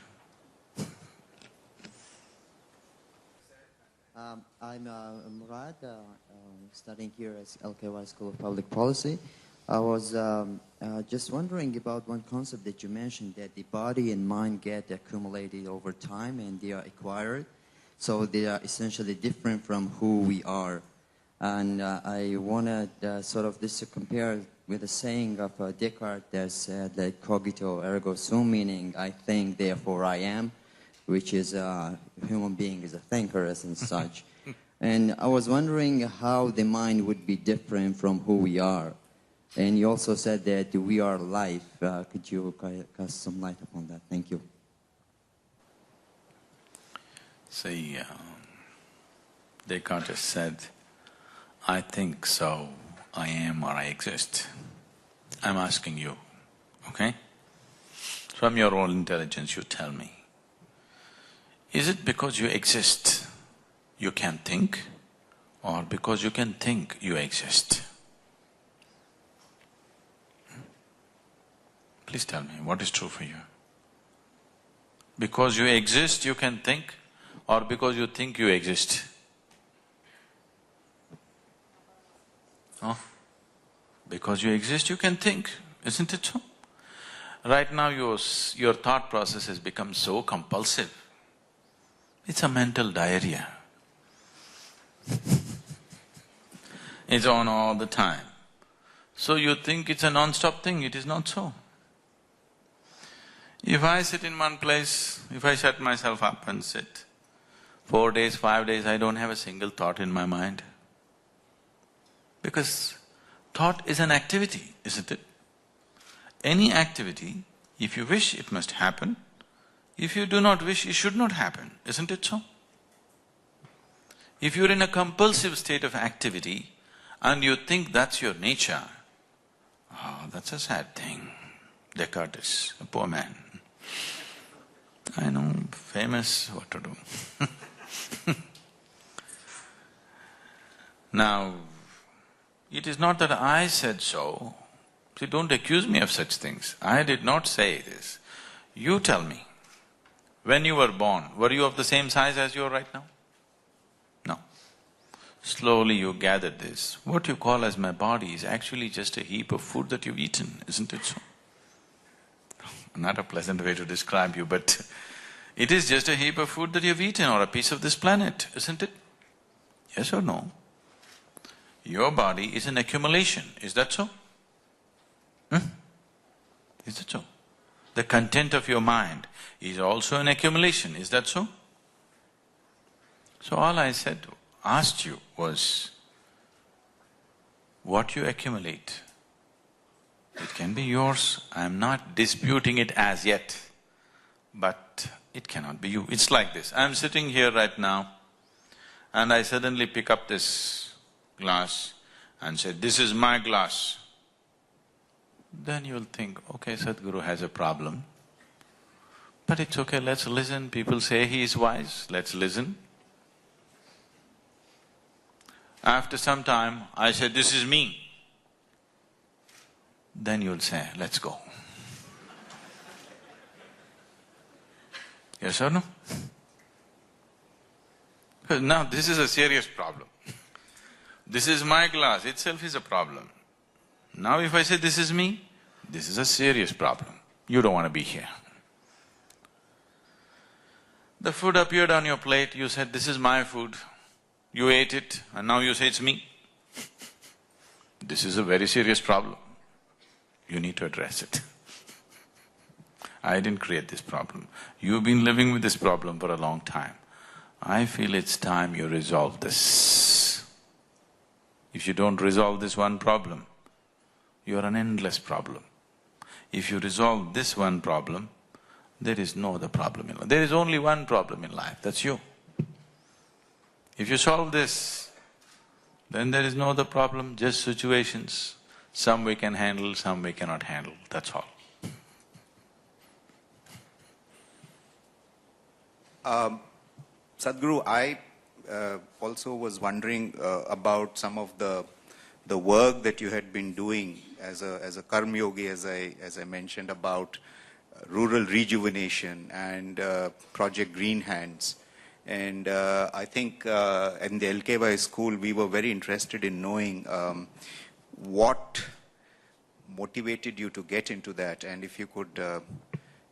I'm Murad, studying here at LKY School of Public Policy. I was just wondering about one concept that you mentioned, that the body and mind get accumulated over time and they are acquired. So they are essentially different from who we are. And I wanted sort of this to compare with the saying of Descartes that said that cogito ergo sum, meaning I think, therefore I am, which is a human being is a thinker as and such. And I was wondering how the mind would be different from who we are. And you also said that we are life. Could you cast some light upon that? Thank you. See, Descartes said, I think so, I am or I exist. I'm asking you, okay? From your own intelligence, you tell me. Is it because you exist, you can think, or because you can think, you exist? Please tell me, what is true for you? Because you exist, you can think, or because you think you exist? Huh? Because you exist, you can think, isn't it so? Right now your thought process has become so compulsive. It's a mental diarrhea. It's on all the time. So you think it's a non-stop thing, it is not so. If I sit in one place, if I shut myself up and sit, 4 days, 5 days, I don't have a single thought in my mind. Because thought is an activity, isn't it? Any activity, if you wish, it must happen. If you do not wish, it should not happen, isn't it so? If you're in a compulsive state of activity and you think that's your nature, oh, that's a sad thing. Descartes is a poor man. I know, famous, what to do. Now, it is not that I said so. See, don't accuse me of such things. I did not say this. You tell me, when you were born, were you of the same size as you are right now? No. Slowly you gathered this. What you call as my body is actually just a heap of food that you've eaten, isn't it so? Not a pleasant way to describe you, but it is just a heap of food that you've eaten or a piece of this planet, isn't it? Yes or no? Your body is an accumulation, is that so? Is that so? The content of your mind is also an accumulation, is that so? So all I asked you was, what you accumulate, it can be yours. I'm not disputing it as yet, but it cannot be you. It's like this, I'm sitting here right now and I suddenly pick up this glass and say, this is my glass. Then you'll think, okay, Sadhguru has a problem, but it's okay, let's listen. People say he is wise, let's listen. After some time, I say, this is me. Then you'll say, let's go. Yes or no? Because now this is a serious problem. This is my glass itself is a problem. Now if I say this is me, this is a serious problem. You don't want to be here. The food appeared on your plate, you said, this is my food. You ate it and now you say it's me. This is a very serious problem. You need to address it. I didn't create this problem. You've been living with this problem for a long time. I feel it's time you resolve this. If you don't resolve this one problem, you're an endless problem. If you resolve this one problem, there is no other problem in life. There is only one problem in life, that's you. If you solve this, then there is no other problem, just situations. Some we can handle, some we cannot handle, that's all. Sadhguru, I also was wondering about some of the work that you had been doing as a karma yogi, as I mentioned, about rural rejuvenation and Project Green Hands. And I think in the LKY school we were very interested in knowing what motivated you to get into that, and if you could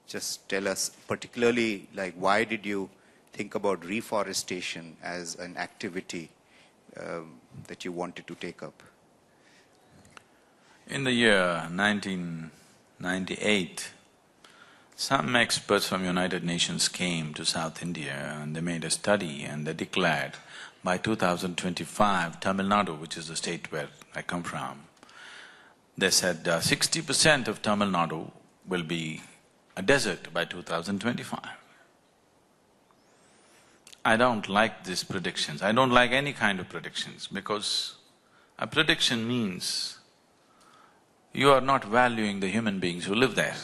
just tell us particularly, like, why did you think about reforestation as an activity that you wanted to take up? In the year 1998, some experts from United Nations came to South India and they made a study and they declared by 2025, Tamil Nadu, which is the state where I come from, they said 60% of Tamil Nadu will be a desert by 2025. I don't like these predictions. I don't like any kind of predictions because a prediction means you are not valuing the human beings who live there.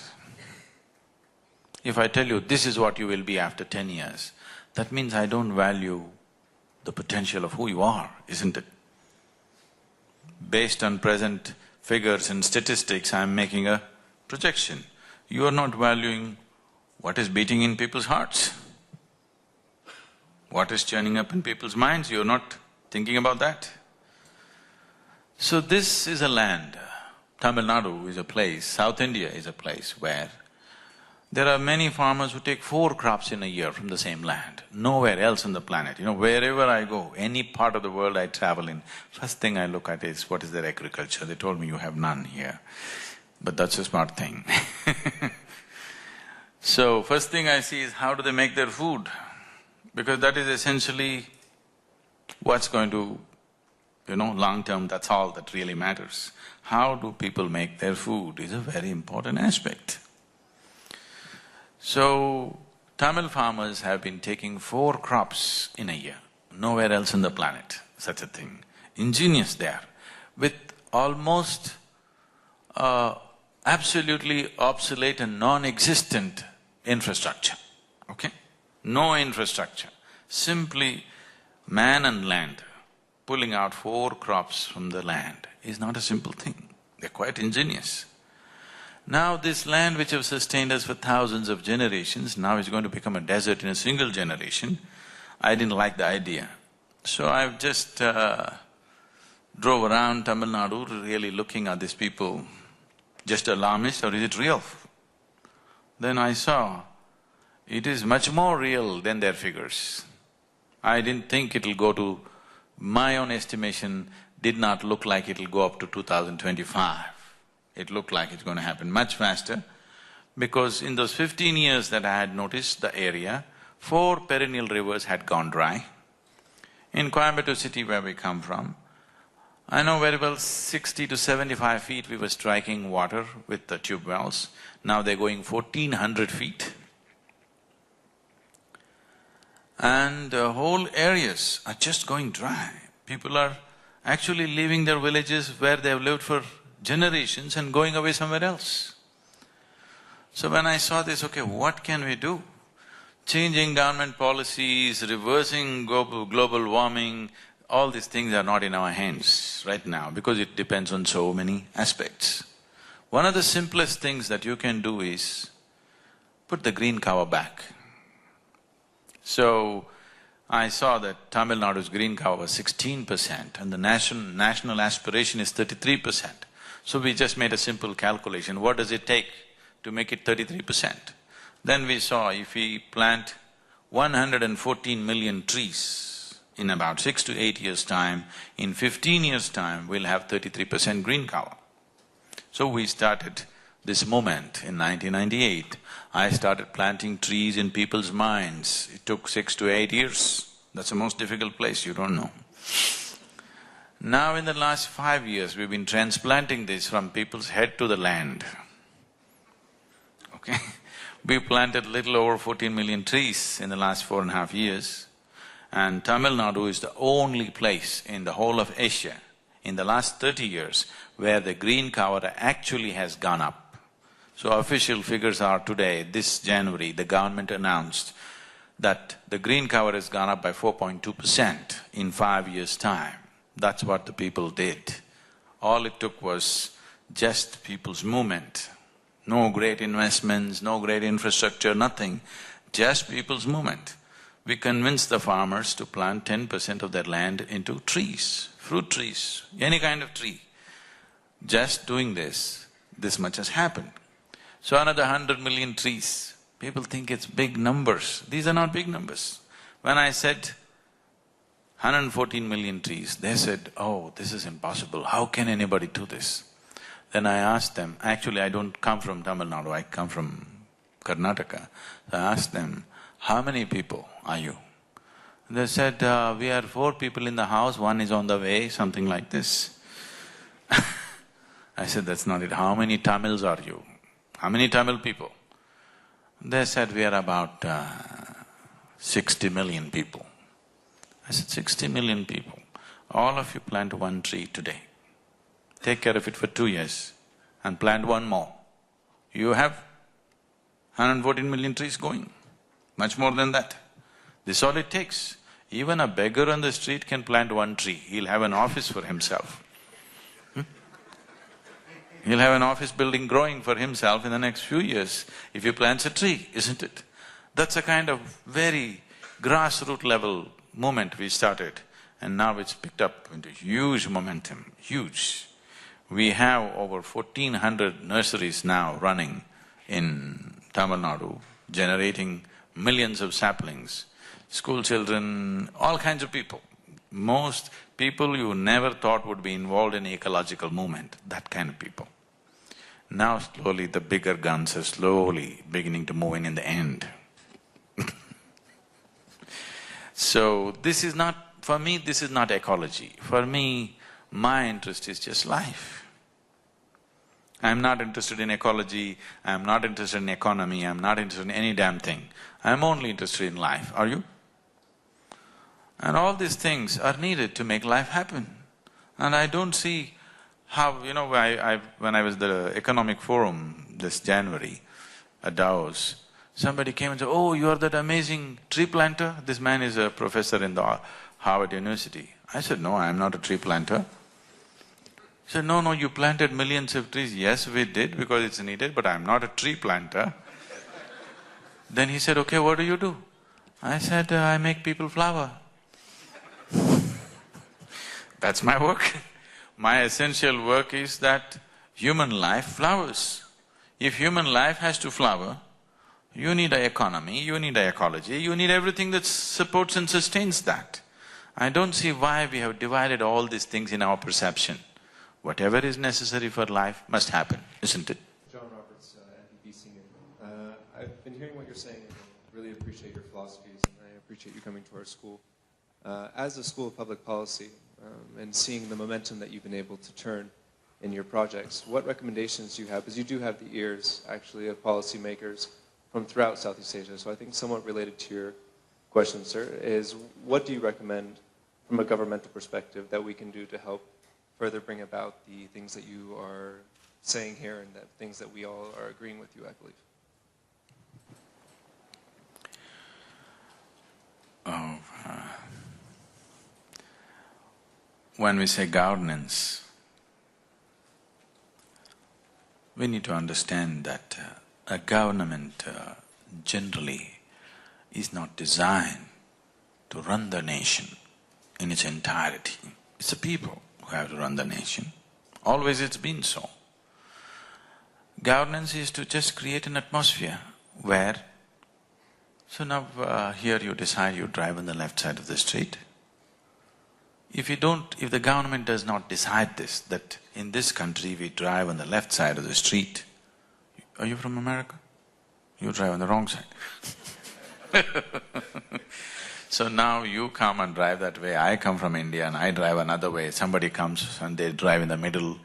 If I tell you this is what you will be after 10 years, that means I don't value the potential of who you are, isn't it? Based on present figures and statistics, I'm making a projection. You are not valuing what is beating in people's hearts, what is churning up in people's minds, you're not thinking about that. So this is a land, Tamil Nadu is a place, South India is a place where there are many farmers who take 4 crops in a year from the same land, nowhere else on the planet. You know, wherever I go, any part of the world I travel in, first thing I look at is what is their agriculture. They told me you have none here, but that's a smart thing. So first thing I see is how do they make their food, because that is essentially what's going to, long term, that's all that really matters. How do people make their food is a very important aspect. So, Tamil farmers have been taking 4 crops in a year, nowhere else on the planet, such a thing. Ingenious they are, with almost absolutely obsolete and non-existent infrastructure, okay? No infrastructure, simply man and land. pulling out 4 crops from the land is not a simple thing. They're quite ingenious. Now this land which have sustained us for thousands of generations, now is going to become a desert in a single generation. I didn't like the idea. So I've just drove around Tamil Nadu really looking at these people, just alarmist or is it real? Then I saw it is much more real than their figures. I didn't think it'll go to… my own estimation did not look like it'll go up to 2025. It looked like it's going to happen much faster because in those 15 years that I had noticed the area, 4 perennial rivers had gone dry. In Coimbatore city where we come from, I know very well 60 to 75 feet we were striking water with the tube wells. Now they're going 1400 feet. And whole areas are just going dry. People are actually leaving their villages where they've lived for generations and going away somewhere else. So when I saw this, okay, what can we do? Changing government policies, reversing global warming, all these things are not in our hands right now because it depends on so many aspects. One of the simplest things that you can do is put the green cover back. So, I saw that Tamil Nadu's green cover was 16% and the national aspiration is 33%. So we just made a simple calculation, what does it take to make it 33%? Then we saw if we plant 114 million trees in about 6 to 8 years' time, in 15 years' time we'll have 33% green cover. So we started this movement in 1998. I started planting trees in people's minds. It took 6 to 8 years. That's the most difficult place, you don't know. Now in the last 5 years, we've been transplanting this from people's head to the land. Okay? We planted little over 14 million trees in the last 4.5 years. And Tamil Nadu is the only place in the whole of Asia in the last 30 years where the green cover actually has gone up. So official figures are today, this January, the government announced that the green cover has gone up by 4.2% in 5 years' time. That's what the people did. All it took was just people's movement. No great investments, no great infrastructure, nothing, just people's movement. We convinced the farmers to plant 10% of their land into trees, fruit trees, any kind of tree. Just doing this much has happened. So another 100 million trees, people think it's big numbers. These are not big numbers. When I said 114 million trees, they said, oh, this is impossible, how can anybody do this? Then I asked them, actually I don't come from Tamil Nadu, I come from Karnataka. So I asked them, how many people are you? They said, we are 4 people in the house, 1 is on the way, something like this. I said, that's not it, how many Tamils are you? How many Tamil people? They said, we are about 60 million people. I said, 60 million people, all of you plant 1 tree today. Take care of it for 2 years and plant 1 more. You have 114 million trees going, much more than that. This is all it takes. Even a beggar on the street can plant 1 tree, he'll have an office for himself. He'll have an office building growing for himself in the next few years if he plants a tree, isn't it? That's a kind of very grassroots level movement we started, and now it's picked up into huge momentum, huge. We have over 1400 nurseries now running in Tamil Nadu, generating millions of saplings, school children, all kinds of people. Most people you never thought would be involved in ecological movement, that kind of people. Now slowly the bigger guns are slowly beginning to move in the end. So this is not… for me this is not ecology. For me, my interest is just life. I'm not interested in ecology, I'm not interested in economy, I'm not interested in any damn thing. I'm only interested in life, are you? And all these things are needed to make life happen. And I don't see how… when I was at the Economic Forum this January at Davos, somebody came and said, oh, you are that amazing tree planter? This man is a professor in the Harvard University. I said, no, I'm not a tree planter. He said, no, you planted millions of trees. Yes, we did because it's needed, but I'm not a tree planter. Then he said, okay, what do you do? I said, I make people flower. That's my work. My essential work is that human life flowers. If human life has to flower, you need an economy, you need an ecology, you need everything that supports and sustains that. I don't see why we have divided all these things in our perception. Whatever is necessary for life must happen, isn't it? John Roberts, MPP Senior. I've been hearing what you're saying and really appreciate your philosophies, and I appreciate you coming to our school. As a School of Public Policy, and seeing the momentum that you've been able to turn in your projects, what recommendations do you have? Because you do have the ears, actually, of policymakers from throughout Southeast Asia. So I think somewhat related to your question, sir, is what do you recommend from a governmental perspective that we can do to help further bring about the things that you are saying here and the things that we all are agreeing with you, I believe? When we say governance, we need to understand that a government generally is not designed to run the nation in its entirety. It's the people who have to run the nation. Always it's been so. Governance is to just create an atmosphere where… So now here you decide you drive on the left side of the street. If the government does not decide this, that in this country we drive on the left side of the street… Are you from America? You drive on the wrong side. So now you come and drive that way, I come from India and I drive another way, somebody comes and they drive in the middle.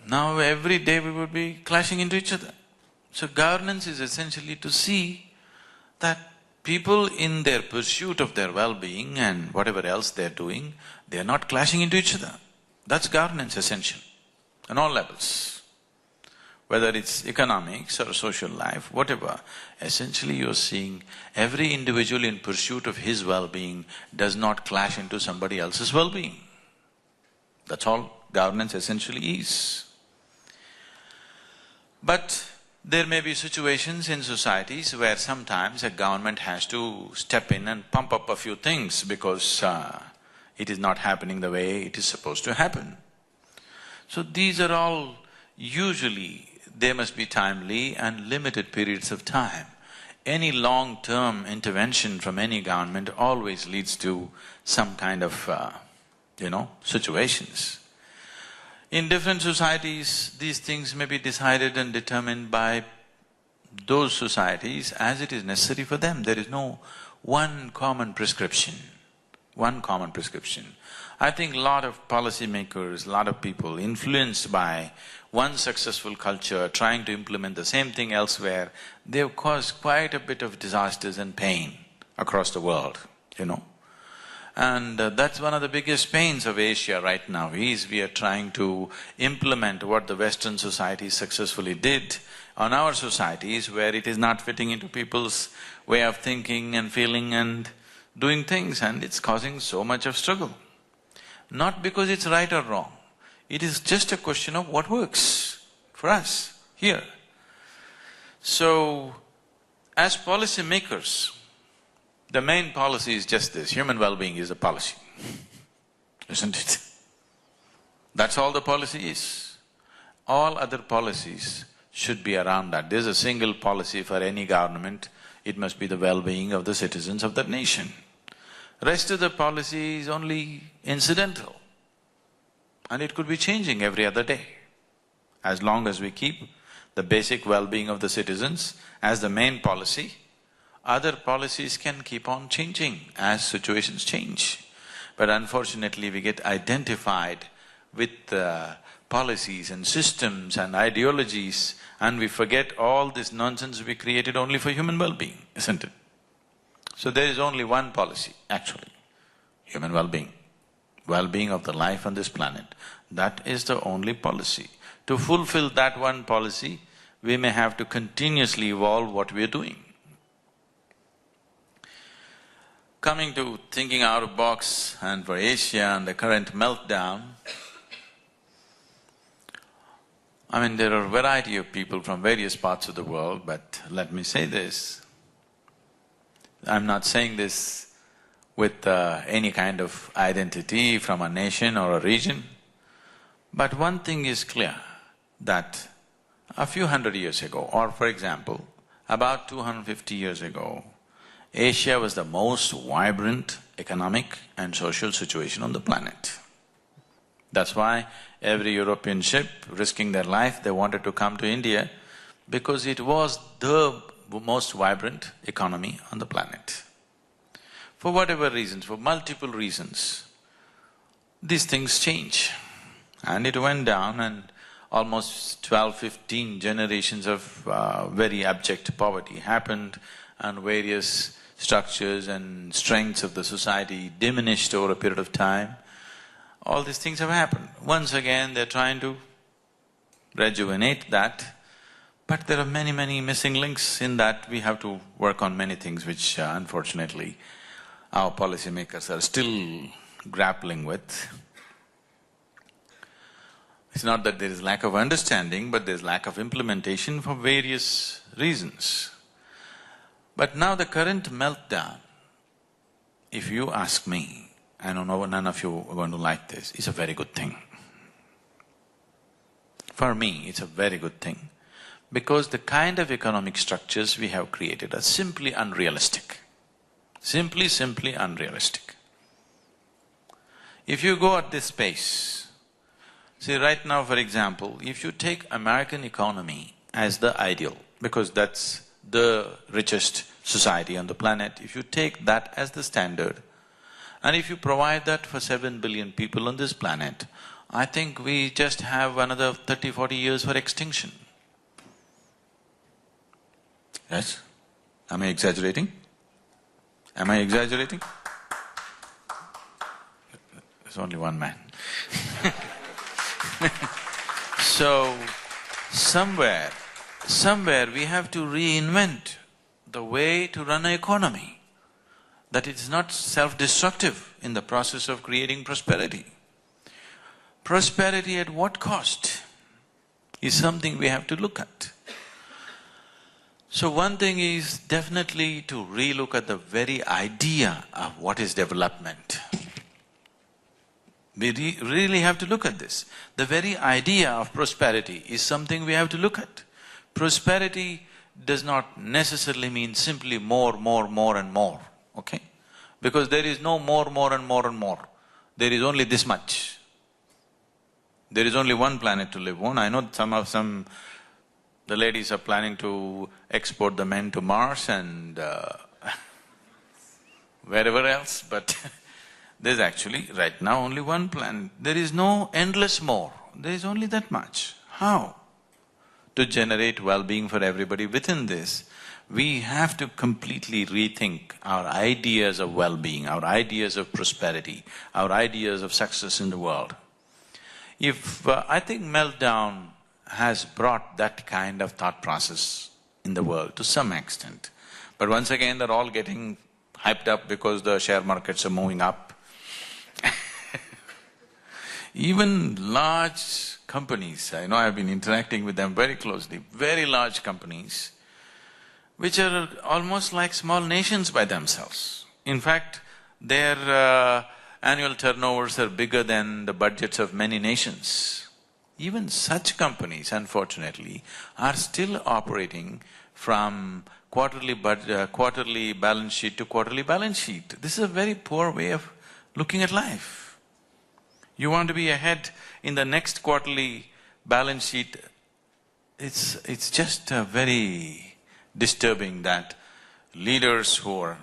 Now every day we would be clashing into each other. So governance is essentially to see that people in their pursuit of their well-being and whatever else they're doing, they're not clashing into each other. That's governance essential, on all levels. Whether it's economics or social life, whatever, essentially you're seeing every individual in pursuit of his well-being does not clash into somebody else's well-being. That's all governance essentially is. But there may be situations in societies where sometimes a government has to step in and pump up a few things because it is not happening the way it is supposed to happen. So these are all usually… they must be timely and limited periods of time. Any long-term intervention from any government always leads to some kind of, situations. In different societies, these things may be decided and determined by those societies as it is necessary for them. There is no one common prescription, I think a lot of policymakers, a lot of people influenced by one successful culture trying to implement the same thing elsewhere, they've caused quite a bit of disasters and pain across the world, And that's one of the biggest pains of Asia right now, is we are trying to implement what the Western societies successfully did on our societies, where it is not fitting into people's way of thinking and feeling and doing things, and it's causing so much of struggle. Not because it's right or wrong, it is just a question of what works for us here. So, as policy makers, the main policy is just this: human well-being is the policy, isn't it? That's all the policy is. All other policies should be around that. There's a single policy for any government, it must be the well-being of the citizens of that nation. Rest of the policy is only incidental, and it could be changing every other day. As long as we keep the basic well-being of the citizens as the main policy, other policies can keep on changing as situations change. But unfortunately, we get identified with policies and systems and ideologies, and we forget all this nonsense we created only for human well-being, isn't it? So there is only one policy, actually, human well-being, well-being of the life on this planet. That is the only policy. To fulfill that one policy, we may have to continuously evolve what we are doing. coming to thinking out of box and for Asia and the current meltdown, I mean, there are a variety of people from various parts of the world, but let me say this. I'm not saying this with any kind of identity from a nation or a region, but one thing is clear, that a few hundred years ago, or for example, about 250 years ago, Asia was the most vibrant economic and social situation on the planet. That's why every European ship, risking their life, they wanted to come to India because it was the most vibrant economy on the planet. For whatever reasons, for multiple reasons, these things change. And it went down and almost 12-15 generations of very abject poverty happened, and various structures and strengths of the society diminished over a period of time. All these things have happened. Once again, they're trying to rejuvenate that, but there are many missing links in that. We have to work on many things which unfortunately our policymakers are still grappling with. It's not that there is lack of understanding, but there's lack of implementation for various reasons. But now the current meltdown, if you ask me, I don't know, none of you are going to like this, it's a very good thing. For me, it's a very good thing, because the kind of economic structures we have created are simply unrealistic. Simply unrealistic. If you go at this pace, see right now for example, if you take American economy as the ideal, because that's the richest society on the planet, if you take that as the standard, and if you provide that for 7 billion people on this planet, I think we just have another 30-40 years for extinction. Yes? Am I exaggerating? Am I exaggerating? There's only one man. So, somewhere we have to reinvent the way to run an economy, that it is not self-destructive in the process of creating prosperity. Prosperity at what cost is something we have to look at. So one thing is definitely to relook at the very idea of what is development. We really have to look at this. The very idea of prosperity is something we have to look at. Prosperity does not necessarily mean simply more and more, okay? Because there is no more and more. There is only this much. There is only one planet to live on. I know the ladies are planning to export the men to Mars and wherever else, but there's actually right now only one planet. There is no endless more, there is only that much. How? To generate well-being for everybody within this, we have to completely rethink our ideas of well-being, our ideas of prosperity, our ideas of success in the world. I think meltdown has brought that kind of thought process in the world to some extent. But once again, they're all getting hyped up because the share markets are moving up. Even large companies, I know I've been interacting with them very closely, very large companies, which are almost like small nations by themselves. In fact, their annual turnovers are bigger than the budgets of many nations. Even such companies, unfortunately, are still operating from quarterly balance sheet to quarterly balance sheet. This is a very poor way of looking at life. You want to be ahead in the next quarterly balance sheet, it's just very disturbing that leaders who are,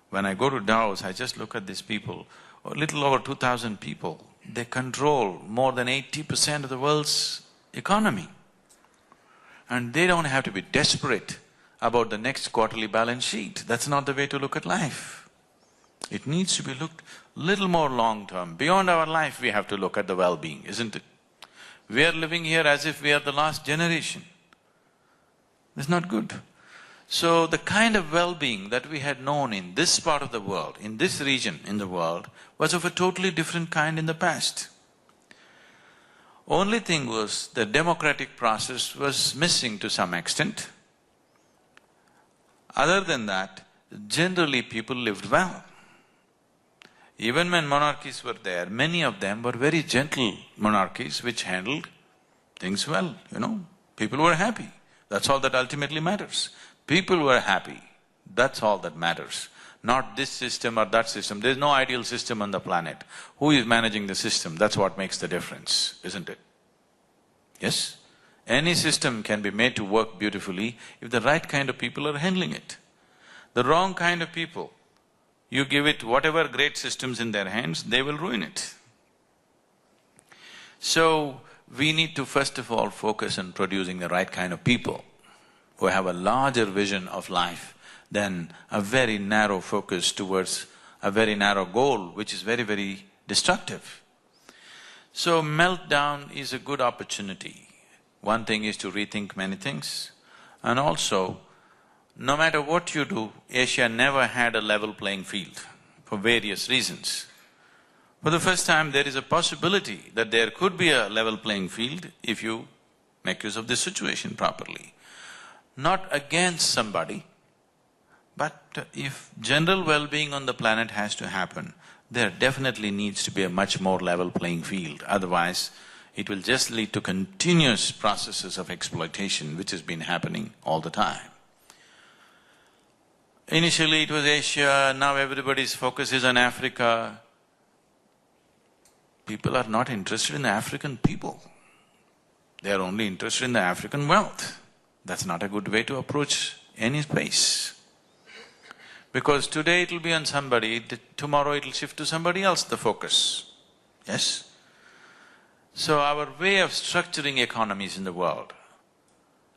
when I go to Davos, I just look at these people, a little over 2,000 people, they control more than 80% of the world's economy. And they don't have to be desperate about the next quarterly balance sheet. That's not the way to look at life. It needs to be looked little more long-term. Beyond our life, we have to look at the well-being, isn't it? We are living here as if we are the last generation. It's not good. So the kind of well-being that we had known in this part of the world, in this region in the world, was of a totally different kind in the past. Only thing was the democratic process was missing to some extent. Other than that, generally people lived well. Even when monarchies were there, many of them were very gentle monarchies which handled things well, People were happy. That's all that ultimately matters. People were happy, that's all that matters. Not this system or that system. There's no ideal system on the planet. Who is managing the system? That's what makes the difference, isn't it? Yes? Any system can be made to work beautifully if the right kind of people are handling it. The wrong kind of people, you give it whatever great systems in their hands, they will ruin it. So, we need to first of all focus on producing the right kind of people who have a larger vision of life than a very narrow focus towards a very narrow goal, which is very, very destructive. So meltdown is a good opportunity. One thing is to rethink many things, and also, no matter what you do, Asia never had a level playing field for various reasons. For the first time, there is a possibility that there could be a level playing field if you make use of this situation properly. Not against somebody, but if general well-being on the planet has to happen, there definitely needs to be a much more level playing field. Otherwise, it will just lead to continuous processes of exploitation which has been happening all the time. Initially it was Asia, now everybody's focus is on Africa. People are not interested in the African people. They are only interested in the African wealth. That's not a good way to approach any space. Because today it'll be on somebody, tomorrow it'll shift to somebody else, the focus. Yes? So our way of structuring economies in the world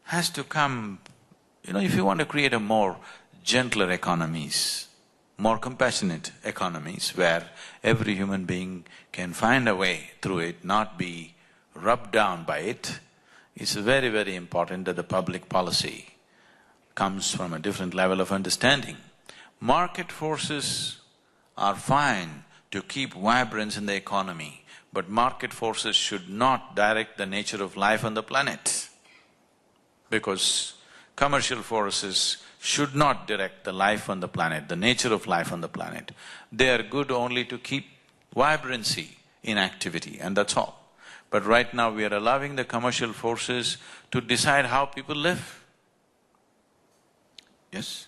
has to come… if you want to create a more gentler economies, more compassionate economies where every human being can find a way through it, not be rubbed down by it, it's very, very important that the public policy comes from a different level of understanding. Market forces are fine to keep vibrance in the economy, but market forces should not direct the nature of life on the planet. Because commercial forces should not direct the life on the planet, the nature of life on the planet. They are good only to keep vibrancy in activity, and that's all. But right now we are allowing the commercial forces to decide how people live. Yes?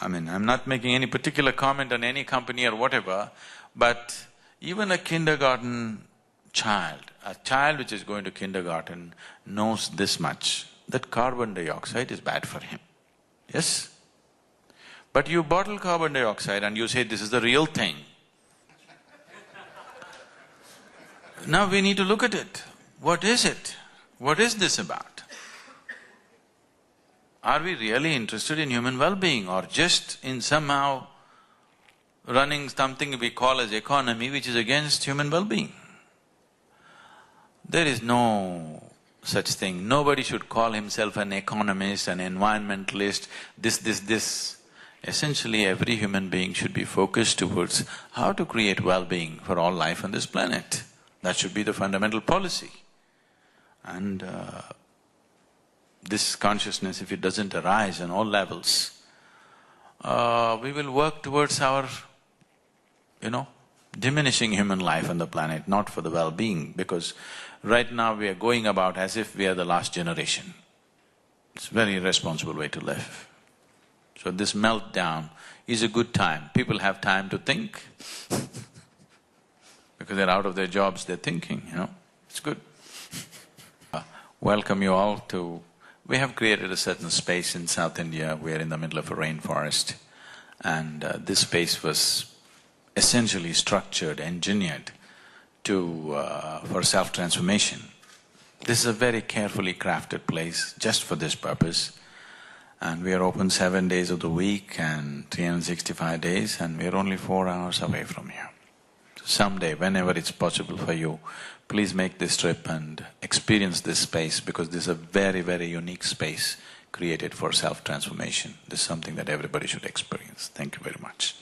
I'm not making any particular comment on any company or whatever, but even a kindergarten child, a child which is going to kindergarten knows this much, that carbon dioxide is bad for him. Yes? But you bottle carbon dioxide and you say this is the real thing. Now we need to look at it. What is it? What is this about? Are we really interested in human well-being or just in somehow running something we call as economy which is against human well-being? There is no such thing. Nobody should call himself an economist, an environmentalist, this. Essentially, every human being should be focused towards how to create well-being for all life on this planet. That should be the fundamental policy. And this consciousness, if it doesn't arise on all levels, we will work towards our, diminishing human life on the planet, not for the well-being, because right now we are going about as if we are the last generation. It's a very irresponsible way to live. So this meltdown is a good time. People have time to think because they're out of their jobs, they're thinking, it's good. Welcome you all to… We have created a certain space in South India. We are in the middle of a rainforest, and this space was essentially structured, engineered for self-transformation. This is a very carefully crafted place just for this purpose, and we are open 7 days of the week and 365 days, and we are only 4 hours away from here. So someday, whenever it's possible for you, please make this trip and experience this space, because this is a very, very unique space created for self-transformation. This is something that everybody should experience. Thank you very much.